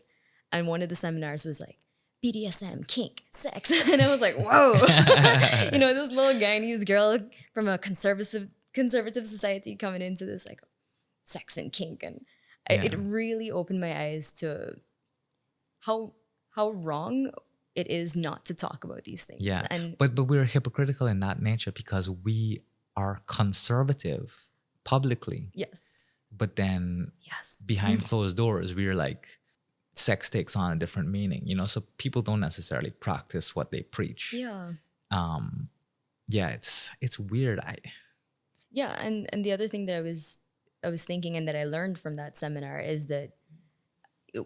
and one of the seminars was like BDSM, kink, sex, and I was like, whoa, this little Guyanese girl from a conservative society coming into this like sex and kink, and it really opened my eyes to how wrong it is not to talk about these things. Yeah. And But we're hypocritical in that nature because we are conservative publicly. yes. But then Yes. behind closed doors, we're like, sex takes on a different meaning, so people don't necessarily practice what they preach. Yeah. Yeah, it's weird. Yeah, and the other thing that I was thinking and that I learned from that seminar is that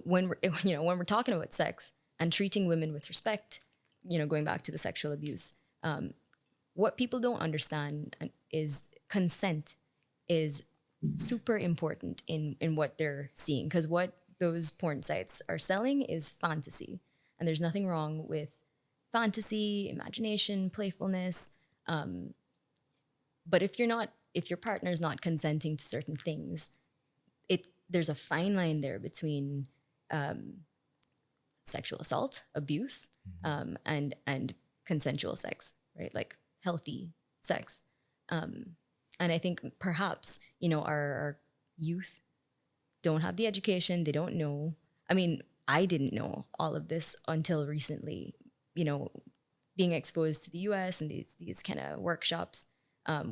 when we're talking about sex and treating women with respect, going back to the sexual abuse, what people don't understand is consent is super important in what they're seeing, because what those porn sites are selling is fantasy, and there's nothing wrong with fantasy, imagination, playfulness, but if your partner's not consenting to certain things, there's a fine line there between sexual assault, abuse, and consensual sex, right? Like healthy sex. And I think perhaps, our youth don't have the education. They don't know. I mean, I didn't know all of this until recently, being exposed to the US and these kind of workshops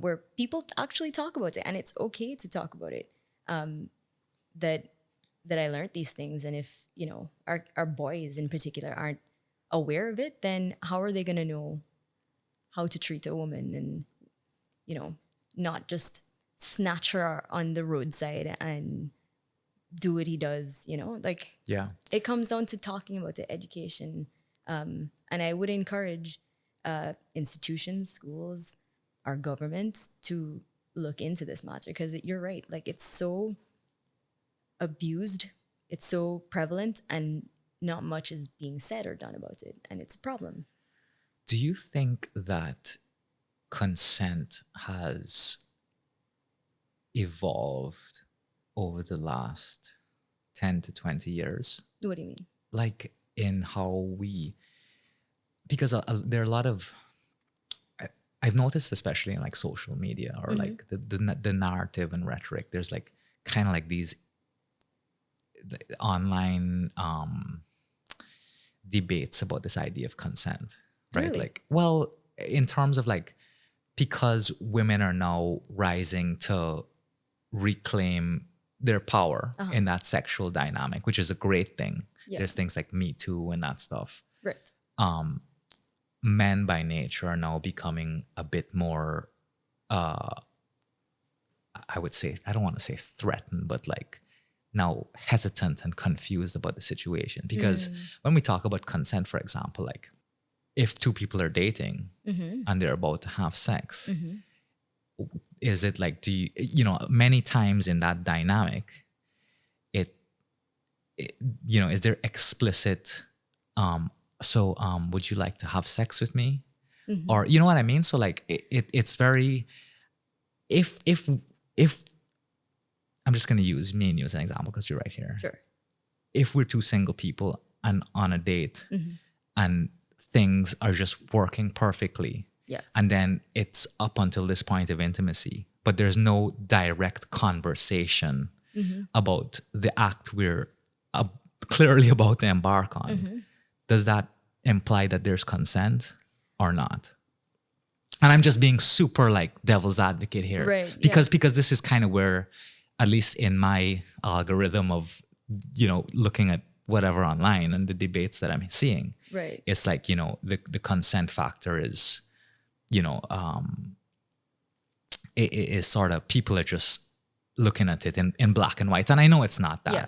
where people actually talk about it, and it's okay to talk about it. That I learned these things, and if our boys in particular aren't aware of it, then how are they going to know how to treat a woman and not just snatch her on the roadside and do what he does, like Yeah. it comes down to talking about the education. And I would encourage institutions, schools, our government to look into this matter, because you're right, like it's so abused it's so prevalent and not much is being said or done about it, and it's a problem. Do you think that consent has evolved over the last 10 to 20 years? What do you mean? Like in how we, because there are a lot of, I've noticed, especially in like social media or like the narrative and rhetoric, there's like kind of like these online debates about this idea of consent, right? Really? Like, well, in terms of like, because women are now rising to reclaim their power in that sexual dynamic, which is a great thing. Yeah. There's things like Me Too and that stuff. Right. Men by nature are now becoming a bit more, I would say, I don't want to say threatened, but like now hesitant and confused about the situation. Because when we talk about consent, for example, like if two people are dating and they're about to have sex, is it like, do you know, many times in that dynamic, it you know, is there explicit, would you like to have sex with me? Or, you know what I mean? So like, it's very, if I'm just going to use me and you as an example because you're right here. Sure. If we're two single people and on a date and things are just working perfectly, Yes. and then it's up until this point of intimacy, but there's no direct conversation about the act we're clearly about to embark on, does that imply that there's consent or not? And I'm just being super like devil's advocate here, Right, because this is kind of where, at least in my algorithm of, you know, looking at whatever online and the debates that I'm seeing, Right. it's like, you know, the consent factor is, you know, it is sort of, people are just looking at it in black and white. And I know it's not that. Yeah.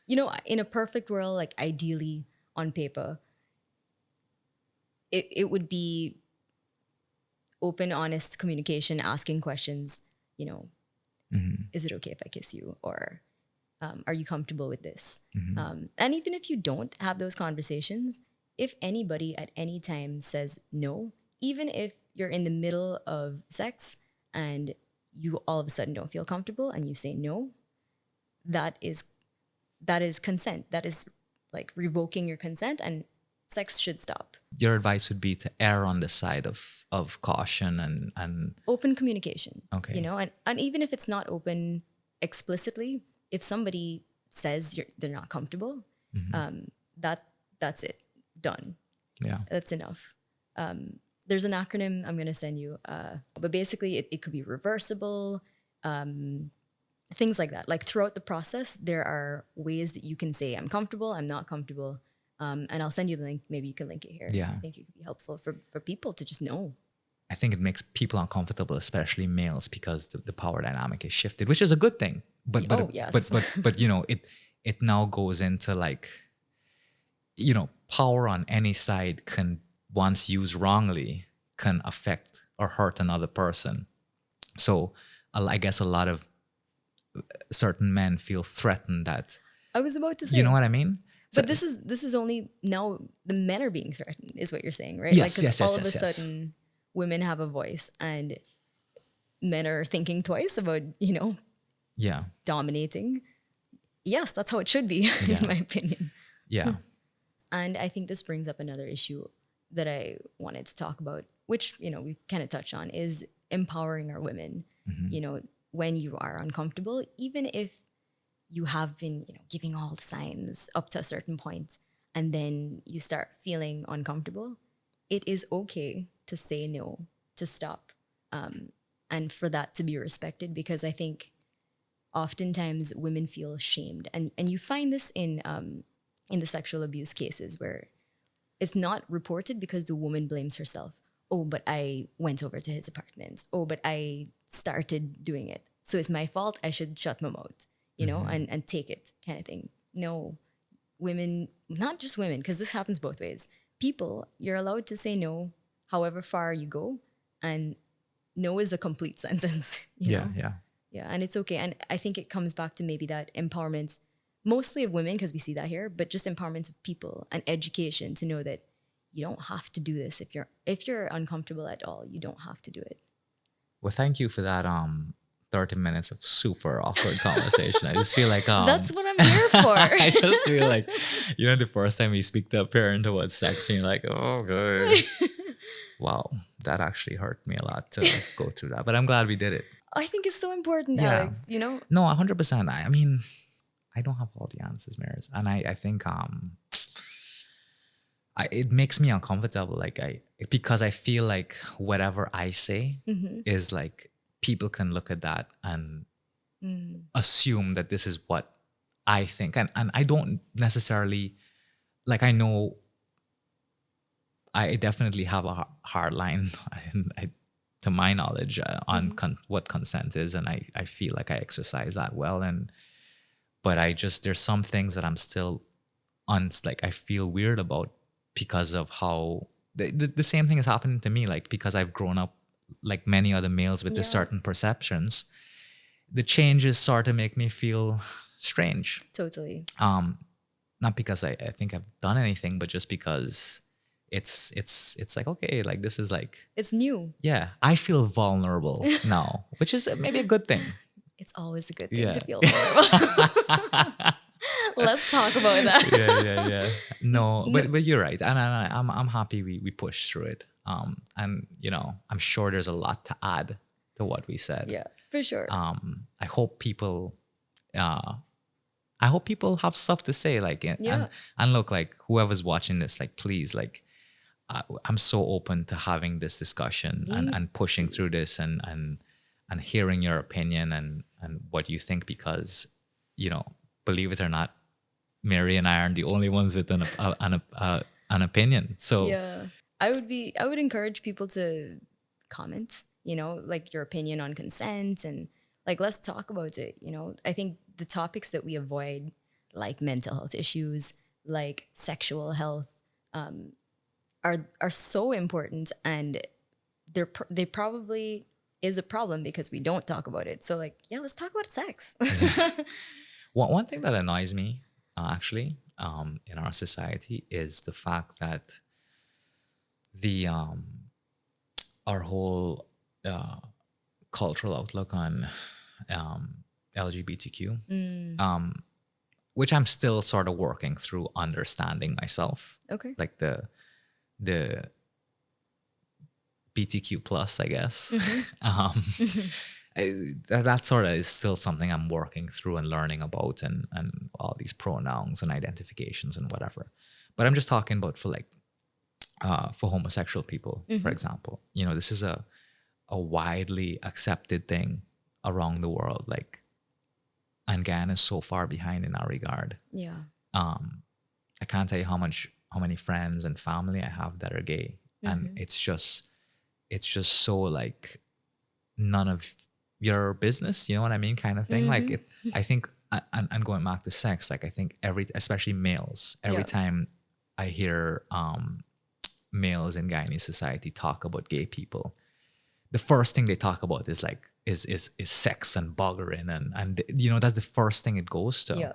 You know, in a perfect world, like ideally on paper, it would be open, honest communication, asking questions, you know, is it okay if I kiss you? Or are you comfortable with this? And even if you don't have those conversations, if anybody at any time says no, even if you're in the middle of sex and you all of a sudden don't feel comfortable and you say no, that is consent. That is like revoking your consent, and sex should stop. Your advice would be to err on the side of caution and Open communication. Okay. You know, and even if it's not open explicitly, if somebody says they're not comfortable, that's it. Done. yeah. That's enough. There's an acronym I'm going to send you, but basically it could be reversible, things like that. Like throughout the process, there are ways that you can say, I'm comfortable, I'm not comfortable. And I'll send you the link. Maybe you can link it here. Yeah. I think it could be helpful for people to just know. I think it makes people uncomfortable, especially males, because the power dynamic is shifted, which is a good thing. But yes. but you know, it now goes into like, you know, power on any side can, once used wrongly, can affect or hurt another person. So I guess a lot of certain men feel threatened that, I was about to say, you know what I mean? but this is only now the men are being threatened, is what you're saying, right? Yes, like, yes, all yes, of yes, a yes. sudden, women have a voice, and men are thinking twice about, you know, Yeah. dominating. Yes, that's how it should be, Yeah. in my opinion. Yeah. And I think this brings up another issue that I wanted to talk about, which, you know, we kind of touched on, is empowering our women. You know, when you are uncomfortable, even if you have been, you know, giving all the signs up to a certain point, and then you start feeling uncomfortable, it is okay to say no, to stop, and for that to be respected. Because I think oftentimes women feel shamed, and you find this in the sexual abuse cases where it's not reported because the woman blames herself. Oh, but I went over to his apartment. Oh, but I started doing it, so it's my fault. I should shut my mouth, you know, and take it, kind of thing. No, women, not just women, because this happens both ways. People, you're allowed to say no, however far you go, and no is a complete sentence. You Yeah. know? Yeah. Yeah, and it's okay. And I think it comes back to maybe that empowerment mostly of women because we see that here, but just empowerment of people and education to know that you don't have to do this if you're uncomfortable at all. You don't have to do it. Well, thank you for that 30 minutes of super awkward conversation. I just feel like That's what I'm here for. I just feel like, the first time you speak to a parent about sex, and you're like, oh, good. Wow, that actually hurt me a lot to go through that. But I'm glad we did it. I think it's so important, Yeah. Alex. You know, No, 100%. I mean, I don't have all the answers, Maris. And I think it makes me uncomfortable. Like because I feel like whatever I say is like people can look at that and assume that this is what I think. And I don't necessarily, like, I know I definitely have a hard line to my knowledge on what consent is. And I feel like I exercise that well. But there's some things that I'm still I feel weird about because of how the same thing is happening to me. Like, because I've grown up like many other males with the certain perceptions, the changes sort of make me feel strange. totally. Not because I think I've done anything, but just because it's like, okay, like this is like, It's new. yeah, I feel vulnerable now, which is maybe a good thing. It's always a good thing Yeah. to feel vulnerable. Let's talk about that. Yeah. No, but you're right, and I'm happy we pushed through it. And I'm sure there's a lot to add to what we said. Yeah, for sure. I hope people have stuff to say, like, and look, like, whoever's watching this, like, please, like, I'm so open to having this discussion and pushing through this and hearing your opinion and what you think, because believe it or not, Mary and I aren't the only ones with an opinion. So yeah, I would encourage people to comment, like, your opinion on consent, and like, let's talk about it. I think the topics that we avoid, like mental health issues, like sexual health, are so important, and they probably is a problem because we don't talk about it. So, like, yeah, let's talk about sex. one thing that annoys me, actually, in our society, is the fact that the our whole cultural outlook on LGBTQ, which I'm still sort of working through understanding myself. Okay. Like the BTQ plus, I guess. That sort of is still something I'm working through and learning about, and all these pronouns and identifications and whatever. But I'm just talking about for homosexual people, for example. This is a widely accepted thing around the world. Like, and Guyana is so far behind in that regard. Yeah. I can't tell you how many friends and family I have that are gay, and it's just so, like, none of your business, you know what I mean, kind of thing. Like, I think, and going back to sex, like, I think especially males, every time I hear males in Guyanese society talk about gay people, the first thing they talk about is like is sex and boggering, and that's the first thing it goes to. Yeah.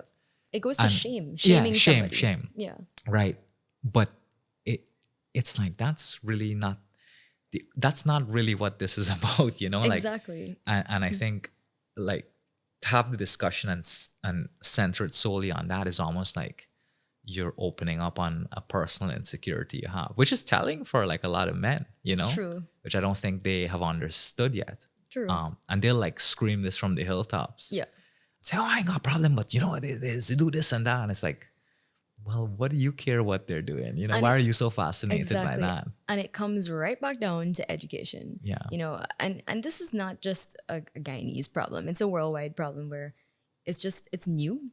It goes to And- shaming somebody. shame. Yeah. Right. But it's like, that's not really what this is about, like, Exactly. and I think, like, to have the discussion and center it solely on that is almost like you're opening up on a personal insecurity you have, which is telling for, like, a lot of men, True. which I don't think they have understood yet. True. And they'll, like, scream this from the hilltops. Yeah. Say, oh, I ain't got a problem, but it is, they do this and that. And it's like, well, what do you care what they're doing? Why are you so fascinated by that? And it comes right back down to education. Yeah. And this is not just a Guyanese problem. It's a worldwide problem where it's new.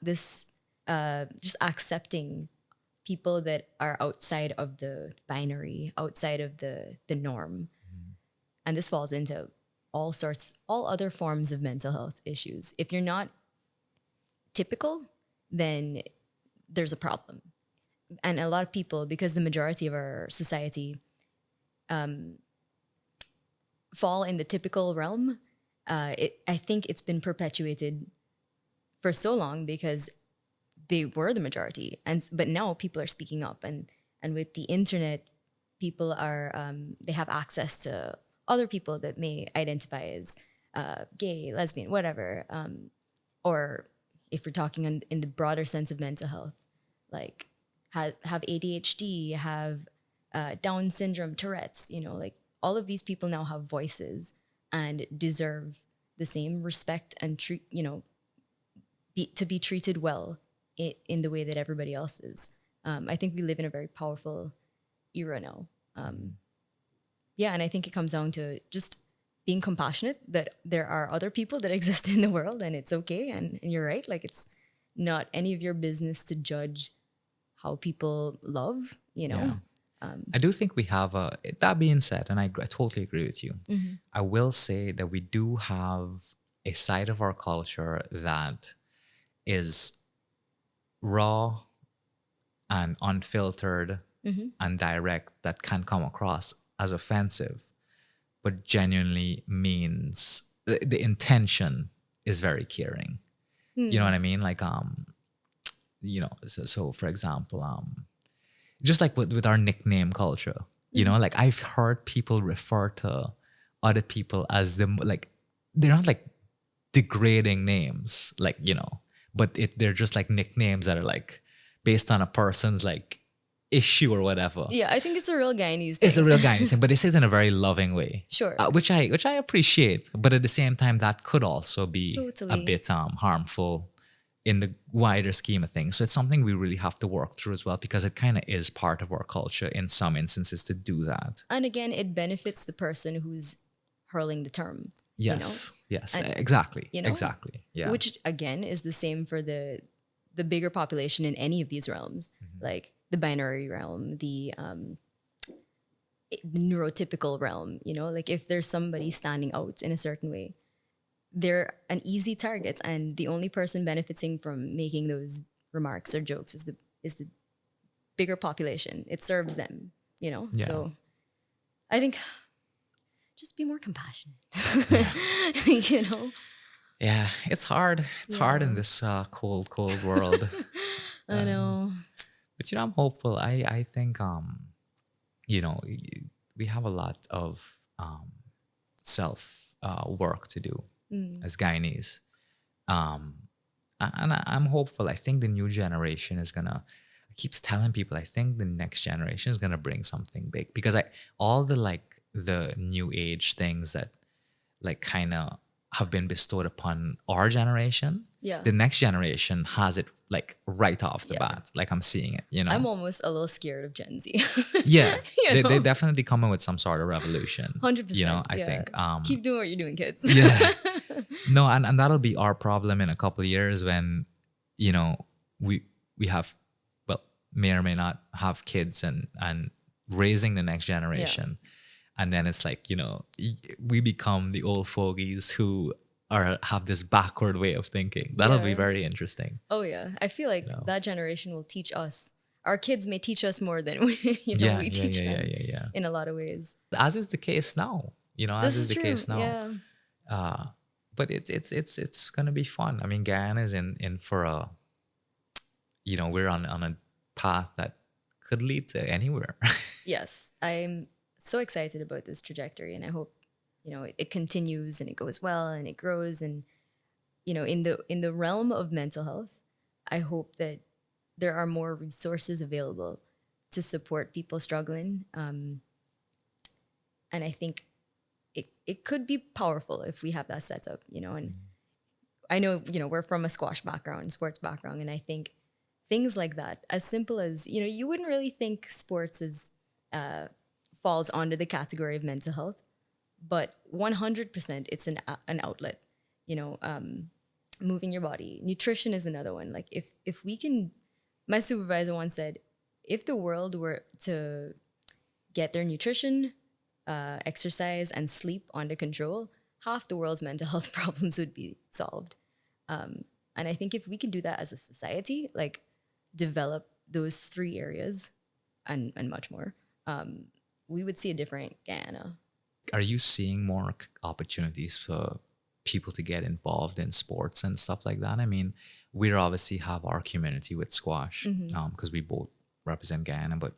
This just accepting people that are outside of the binary, outside of the norm. And this falls into all other forms of mental health issues. If you're not typical, then there's a problem. And a lot of people, because the majority of our society fall in the typical realm, I think it's been perpetuated for so long because they were the majority, but now people are speaking up, and with the internet, people are they have access to other people that may identify as gay, lesbian, whatever, or if we're talking in the broader sense of mental health, like have ADHD, have Down syndrome, Tourette's, like all of these people now have voices and deserve the same respect and to be treated well in the way that everybody else is. I think we live in a very powerful era now. Yeah, and I think it comes down to just being compassionate that there are other people that exist in the world and it's okay. And you're right, like it's not any of your business to judge how people love, Yeah. I do think we have that being said, and I totally agree with you. I will say that we do have a side of our culture that is raw and unfiltered and direct, that can come across as offensive, but genuinely means the intention is very caring. You know what I mean? Like, so for example, just like with our nickname culture, like I've heard people refer to other people as like, they're not like degrading names, like, but they're just like nicknames that are like based on a person's like issue or whatever. Yeah, I think it's a real Guyanese thing. It's a real Guyanese thing, but they say it in a very loving way. Sure. Which I appreciate, but at the same time, that could also be a Totally. bit harmful in the wider scheme of things. So it's something we really have to work through as well, because it kind of is part of our culture in some instances to do that. And again, it benefits the person who's hurling the term. Yes, yes, And, exactly, exactly. Yeah, Which again is the same for the bigger population in any of these realms, like the binary realm, the neurotypical realm. Like if there's somebody standing out in a certain way, they're an easy target, and the only person benefiting from making those remarks or jokes is the bigger population. It serves them. Yeah. So I think just be more compassionate. Yeah, it's hard. It's hard in this cold world. I know. But I'm hopeful. I think we have a lot of self work to do as Guyanese. And I'm hopeful. I think the new generation is gonna. I keeps telling people, I think the next generation is gonna bring something big, because all the new age things that like kind of have been bestowed upon our generation. Yeah. The next generation has it like right off the bat. Like I'm seeing it. I'm almost a little scared of Gen Z. Yeah, they definitely coming with some sort of revolution. 100%. I think. Keep doing what you're doing, kids. Yeah. No, and that'll be our problem in a couple of years when, we have, well, may or may not have kids and raising the next generation. And then it's like, we become the old fogies who have this backward way of thinking. That'll be very interesting. Oh yeah. I feel like that generation will teach us. Our kids may teach us more than we teach them. Yeah. In a lot of ways. As is the case now. This is the case now. Yeah. But it's gonna be fun. I mean, Guyana is in for a, we're on a path that could lead to anywhere. Yes, I'm so excited about this trajectory, and I hope it continues and it goes well and it grows. And in the realm of mental health, I hope that there are more resources available to support people struggling. And I think it could be powerful if we have that set up, and I know, we're from a squash background, sports background, and I think things like that, as simple as, you wouldn't really think sports is falls under the category of mental health, but 100% it's an outlet. Moving your body, nutrition is another one. Like if we can, my supervisor once said, if the world were to get their nutrition, exercise, and sleep under control, half the world's mental health problems would be solved. And I think if we can do that as a society, like develop those 3 areas and much more, we would see a different Guyana. Are you seeing more opportunities for people to get involved in sports and stuff like that. I mean, we obviously have our community with squash because we both represent Guyana. But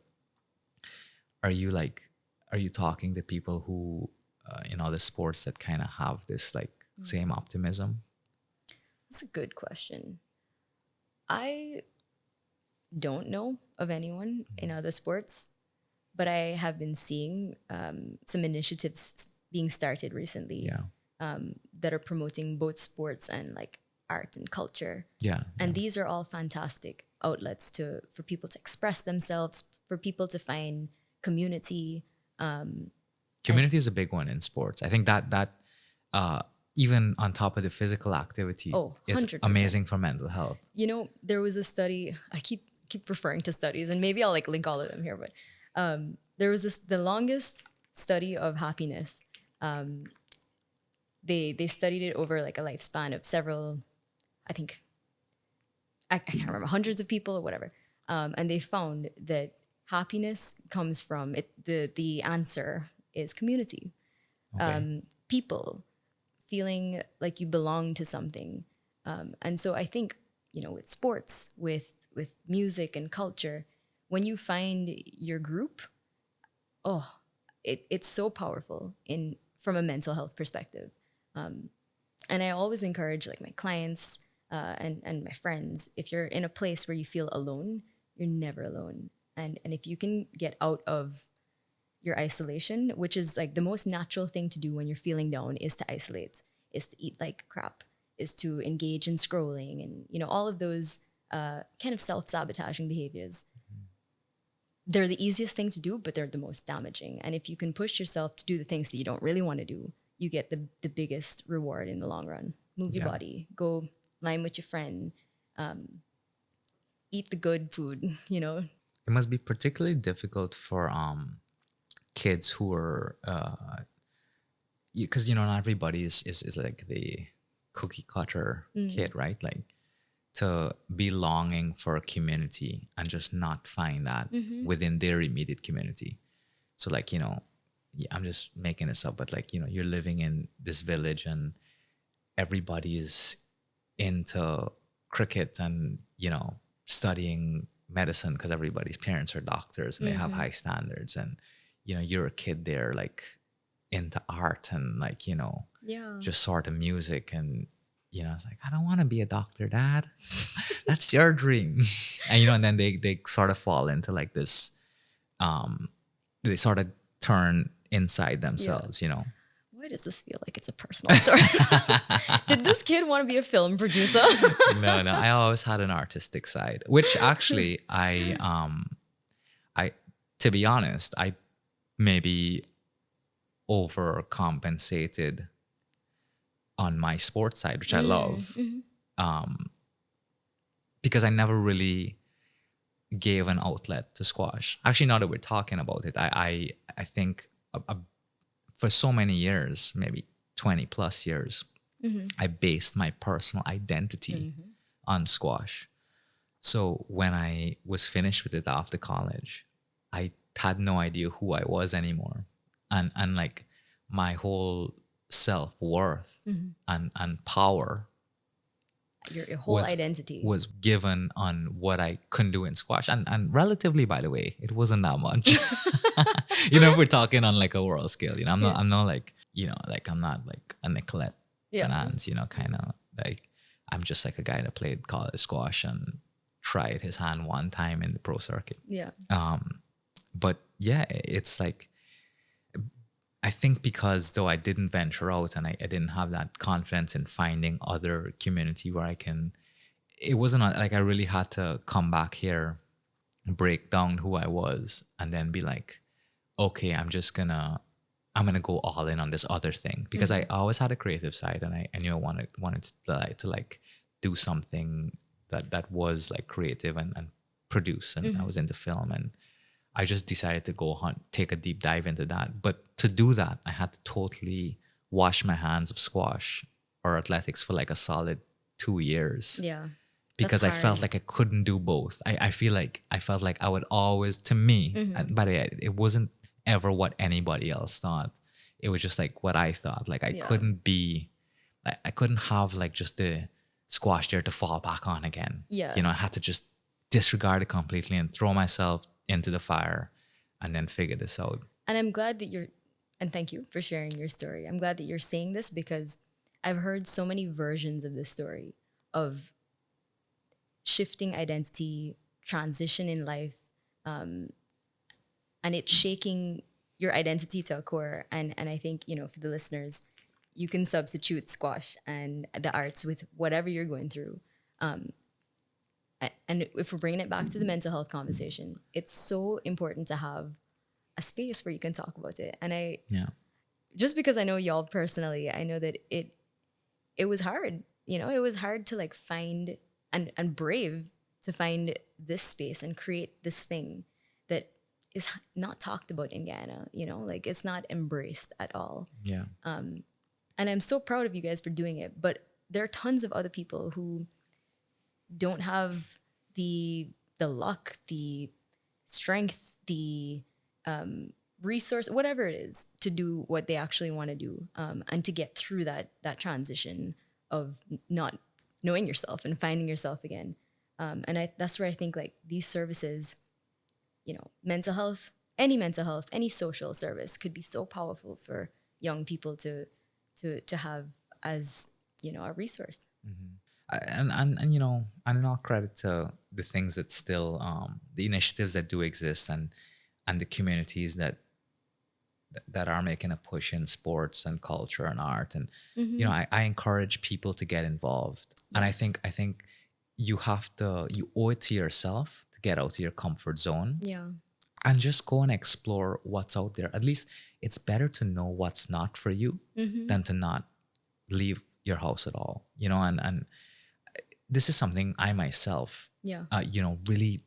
are you like, are you talking to people who in other sports that kind of have this like same optimism? That's a good question. I don't know of anyone in other sports, but I have been seeing some initiatives being started recently Yeah. that are promoting both sports and like art and culture. Yeah. And these are all fantastic outlets for people to express themselves, for people to find community. Community is a big one in sports. I think that even on top of the physical activity Oh, is 100%. amazing for mental health. You know, there was a study. I keep referring to studies, and maybe I'll like link all of them here. But there was the longest study of happiness. They studied it over like a lifespan of several, I think, I can't remember, hundreds of people or whatever. And they found that happiness comes from it. The answer is community. Okay. People feeling like you belong to something. And so I think, you know, with sports, with music and culture, when you find your group, oh, it's so powerful from a mental health perspective. And I always encourage like my clients and my friends, if you're in a place where you feel alone, you're never alone. And if you can get out of your isolation, which is like the most natural thing to do when you're feeling down, is to isolate, is to eat like crap, is to engage in scrolling and, you know, all of those kind of self-sabotaging behaviors. They're the easiest thing to do, but they're the most damaging. And if you can push yourself to do the things that you don't really want to do, you get the biggest reward in the long run. Move your body, go line with your friend, eat the good food, you know. It must be particularly difficult for kids who are because you know not everybody is like the cookie cutter kid, right? Like to be longing for a community and just not find that within their immediate community. So like, you know, yeah, I'm just making this up, but like, you know, you're living in this village and everybody's into cricket and, you know, studying medicine because everybody's parents are doctors and they have high standards. And, you know, you're a kid there like into art and like, you know, Yeah. just sort of music. And, you know, it's like, I don't want to be a doctor, Dad. That's your dream. And, you know, and then they sort of fall into like this, they sort of turn inside themselves, you know. Why does this feel like it's a personal story? Did this kid want to be a film producer? No, I always had an artistic side, which actually I to be honest, I maybe overcompensated on my sports side, which I love, because I never really gave an outlet to squash. Actually, now that we're talking about it, I think for so many years, maybe 20 plus years, I based my personal identity on squash. So when I was finished with it after college, I had no idea who I was anymore. And like my whole self-worth and power Your whole identity. was given on what I couldn't do in squash. And relatively, by the way, it wasn't that much. You know, if we're talking on like a world scale, you know, I'm not like, you know, like I'm not like a Nicolette Finance, you know, kind of like I'm just like a guy that played college squash and tried his hand one time in the pro circuit. Yeah. But yeah, it's like, I think because though I didn't venture out and I didn't have that confidence in finding other community where I can, it wasn't like I really had to come back here, break down who I was, and then be like, okay, I'm gonna go all in on this other thing, because I always had a creative side and I knew I wanted to like do something that was like creative and produce, and I was into film, and I just decided to take a deep dive into that. But to do that, I had to totally wash my hands of squash or athletics for like a solid 2 years. Yeah. Because I That's felt hard. like I couldn't do both. I felt like I would always, to me, and by the way, it wasn't ever what anybody else thought. It was just like what I thought. Like I Yeah. couldn't be I couldn't have like just the squash there to fall back on again. Yeah. You know, I had to just disregard it completely and throw myself into the fire and then figure this out. And I'm glad that and thank you for sharing your story. I'm glad that you're saying this because I've heard so many versions of this story of shifting identity, transition in life, and it's shaking your identity to a core. And I think, for the listeners, you can substitute squash and the arts with whatever you're going through. And if we're bringing it back to the mental health conversation, it's so important to have a space where you can talk about it. And Yeah. just because I know y'all personally, I know that it was hard. It was hard to like find and brave to find this space and create this thing that is not talked about in Guyana. Like it's not embraced at all. Yeah. And I'm so proud of you guys for doing it. But there are tons of other people who don't have the luck, the strength, the resource, whatever it is, to do what they actually want to do, and to get through that transition of not knowing yourself and finding yourself again. And that's where I think like these services, mental health, any social service could be so powerful for young people to have as a resource. And all credit to the things that still the initiatives that do exist and the communities that are making a push in sports and culture and art. And I encourage people to get involved. And I think you owe it to yourself to get out of your comfort zone. Yeah. And just go and explore what's out there. At least it's better to know what's not for you than to not leave your house at all. And this is something I myself, Yeah. Really,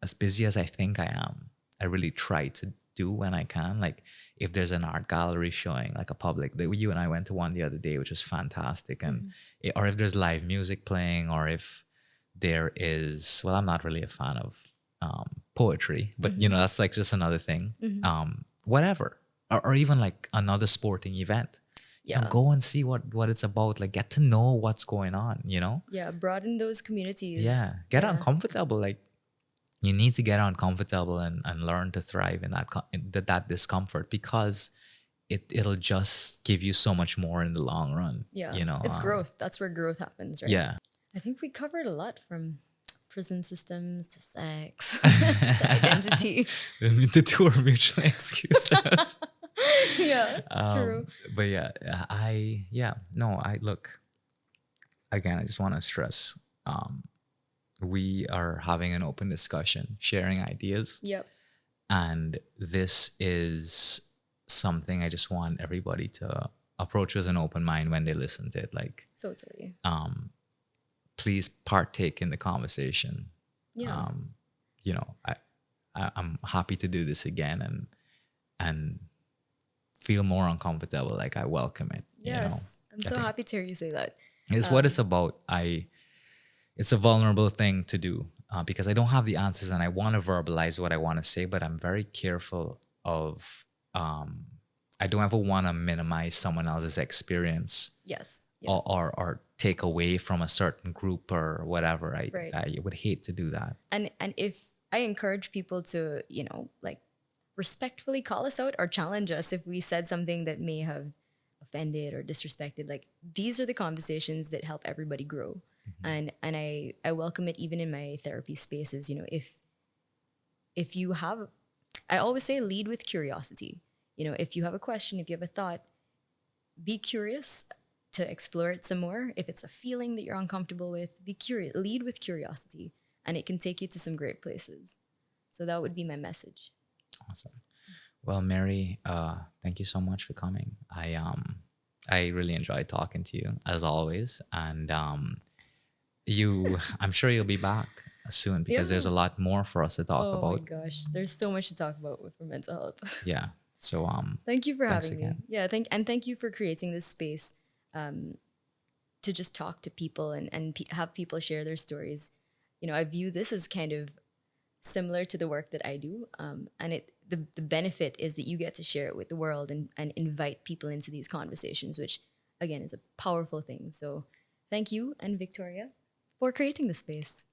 as busy as I think I am, I really try to do when I can. Like if there's an art gallery showing like a public, you and I went to one the other day, which was fantastic. And or if there's live music playing, or if there is, well, I'm not really a fan of poetry, but that's like just another thing. Whatever, or even like another sporting event. Yeah. Go and see what it's about. Like get to know what's going on. Yeah. Broaden those communities. Yeah, get uncomfortable. Like you need to get uncomfortable and learn to thrive in that discomfort, because it'll just give you so much more in the long run. Yeah. It's growth. That's where growth happens, right? Yeah. I think we covered a lot, from prison systems to sex to identity. The two are mutually exclusive. Yeah, true. But I look, again, I just want to stress, we are having an open discussion, sharing ideas. Yep. And this is something I just want everybody to approach with an open mind when they listen to it. Like, Totally. please partake in the conversation. Yeah. I'm happy to do this again and feel more uncomfortable. Like I welcome it. Yes. I'm so happy to hear you say that. It's what it's about. It's a vulnerable thing to do, because I don't have the answers and I want to verbalize what I want to say, but I'm very careful of, I don't ever want to minimize someone else's experience. Yes. Or take away from a certain group or whatever. Right. I would hate to do that. And if I encourage people to, like respectfully call us out or challenge us if we said something that may have offended or disrespected, like these are the conversations that help everybody grow. And I welcome it even in my therapy spaces. If you have, I always say lead with curiosity. If you have a question, if you have a thought, be curious to explore it some more. If it's a feeling that you're uncomfortable with, be curious, lead with curiosity, and it can take you to some great places. So that would be my message. Awesome. Well, Mary, thank you so much for coming. I really enjoyed talking to you as always. And I'm sure you'll be back soon, because there's a lot more for us to talk about. Oh my gosh, there's so much to talk about for mental health. Yeah. So thank you for having again. me. Yeah, thank you for creating this space to just talk to people and have people share their stories. I view this as kind of similar to the work that I do, and the benefit is that you get to share it with the world and invite people into these conversations, which again is a powerful thing. So thank you and Victoria for creating the space.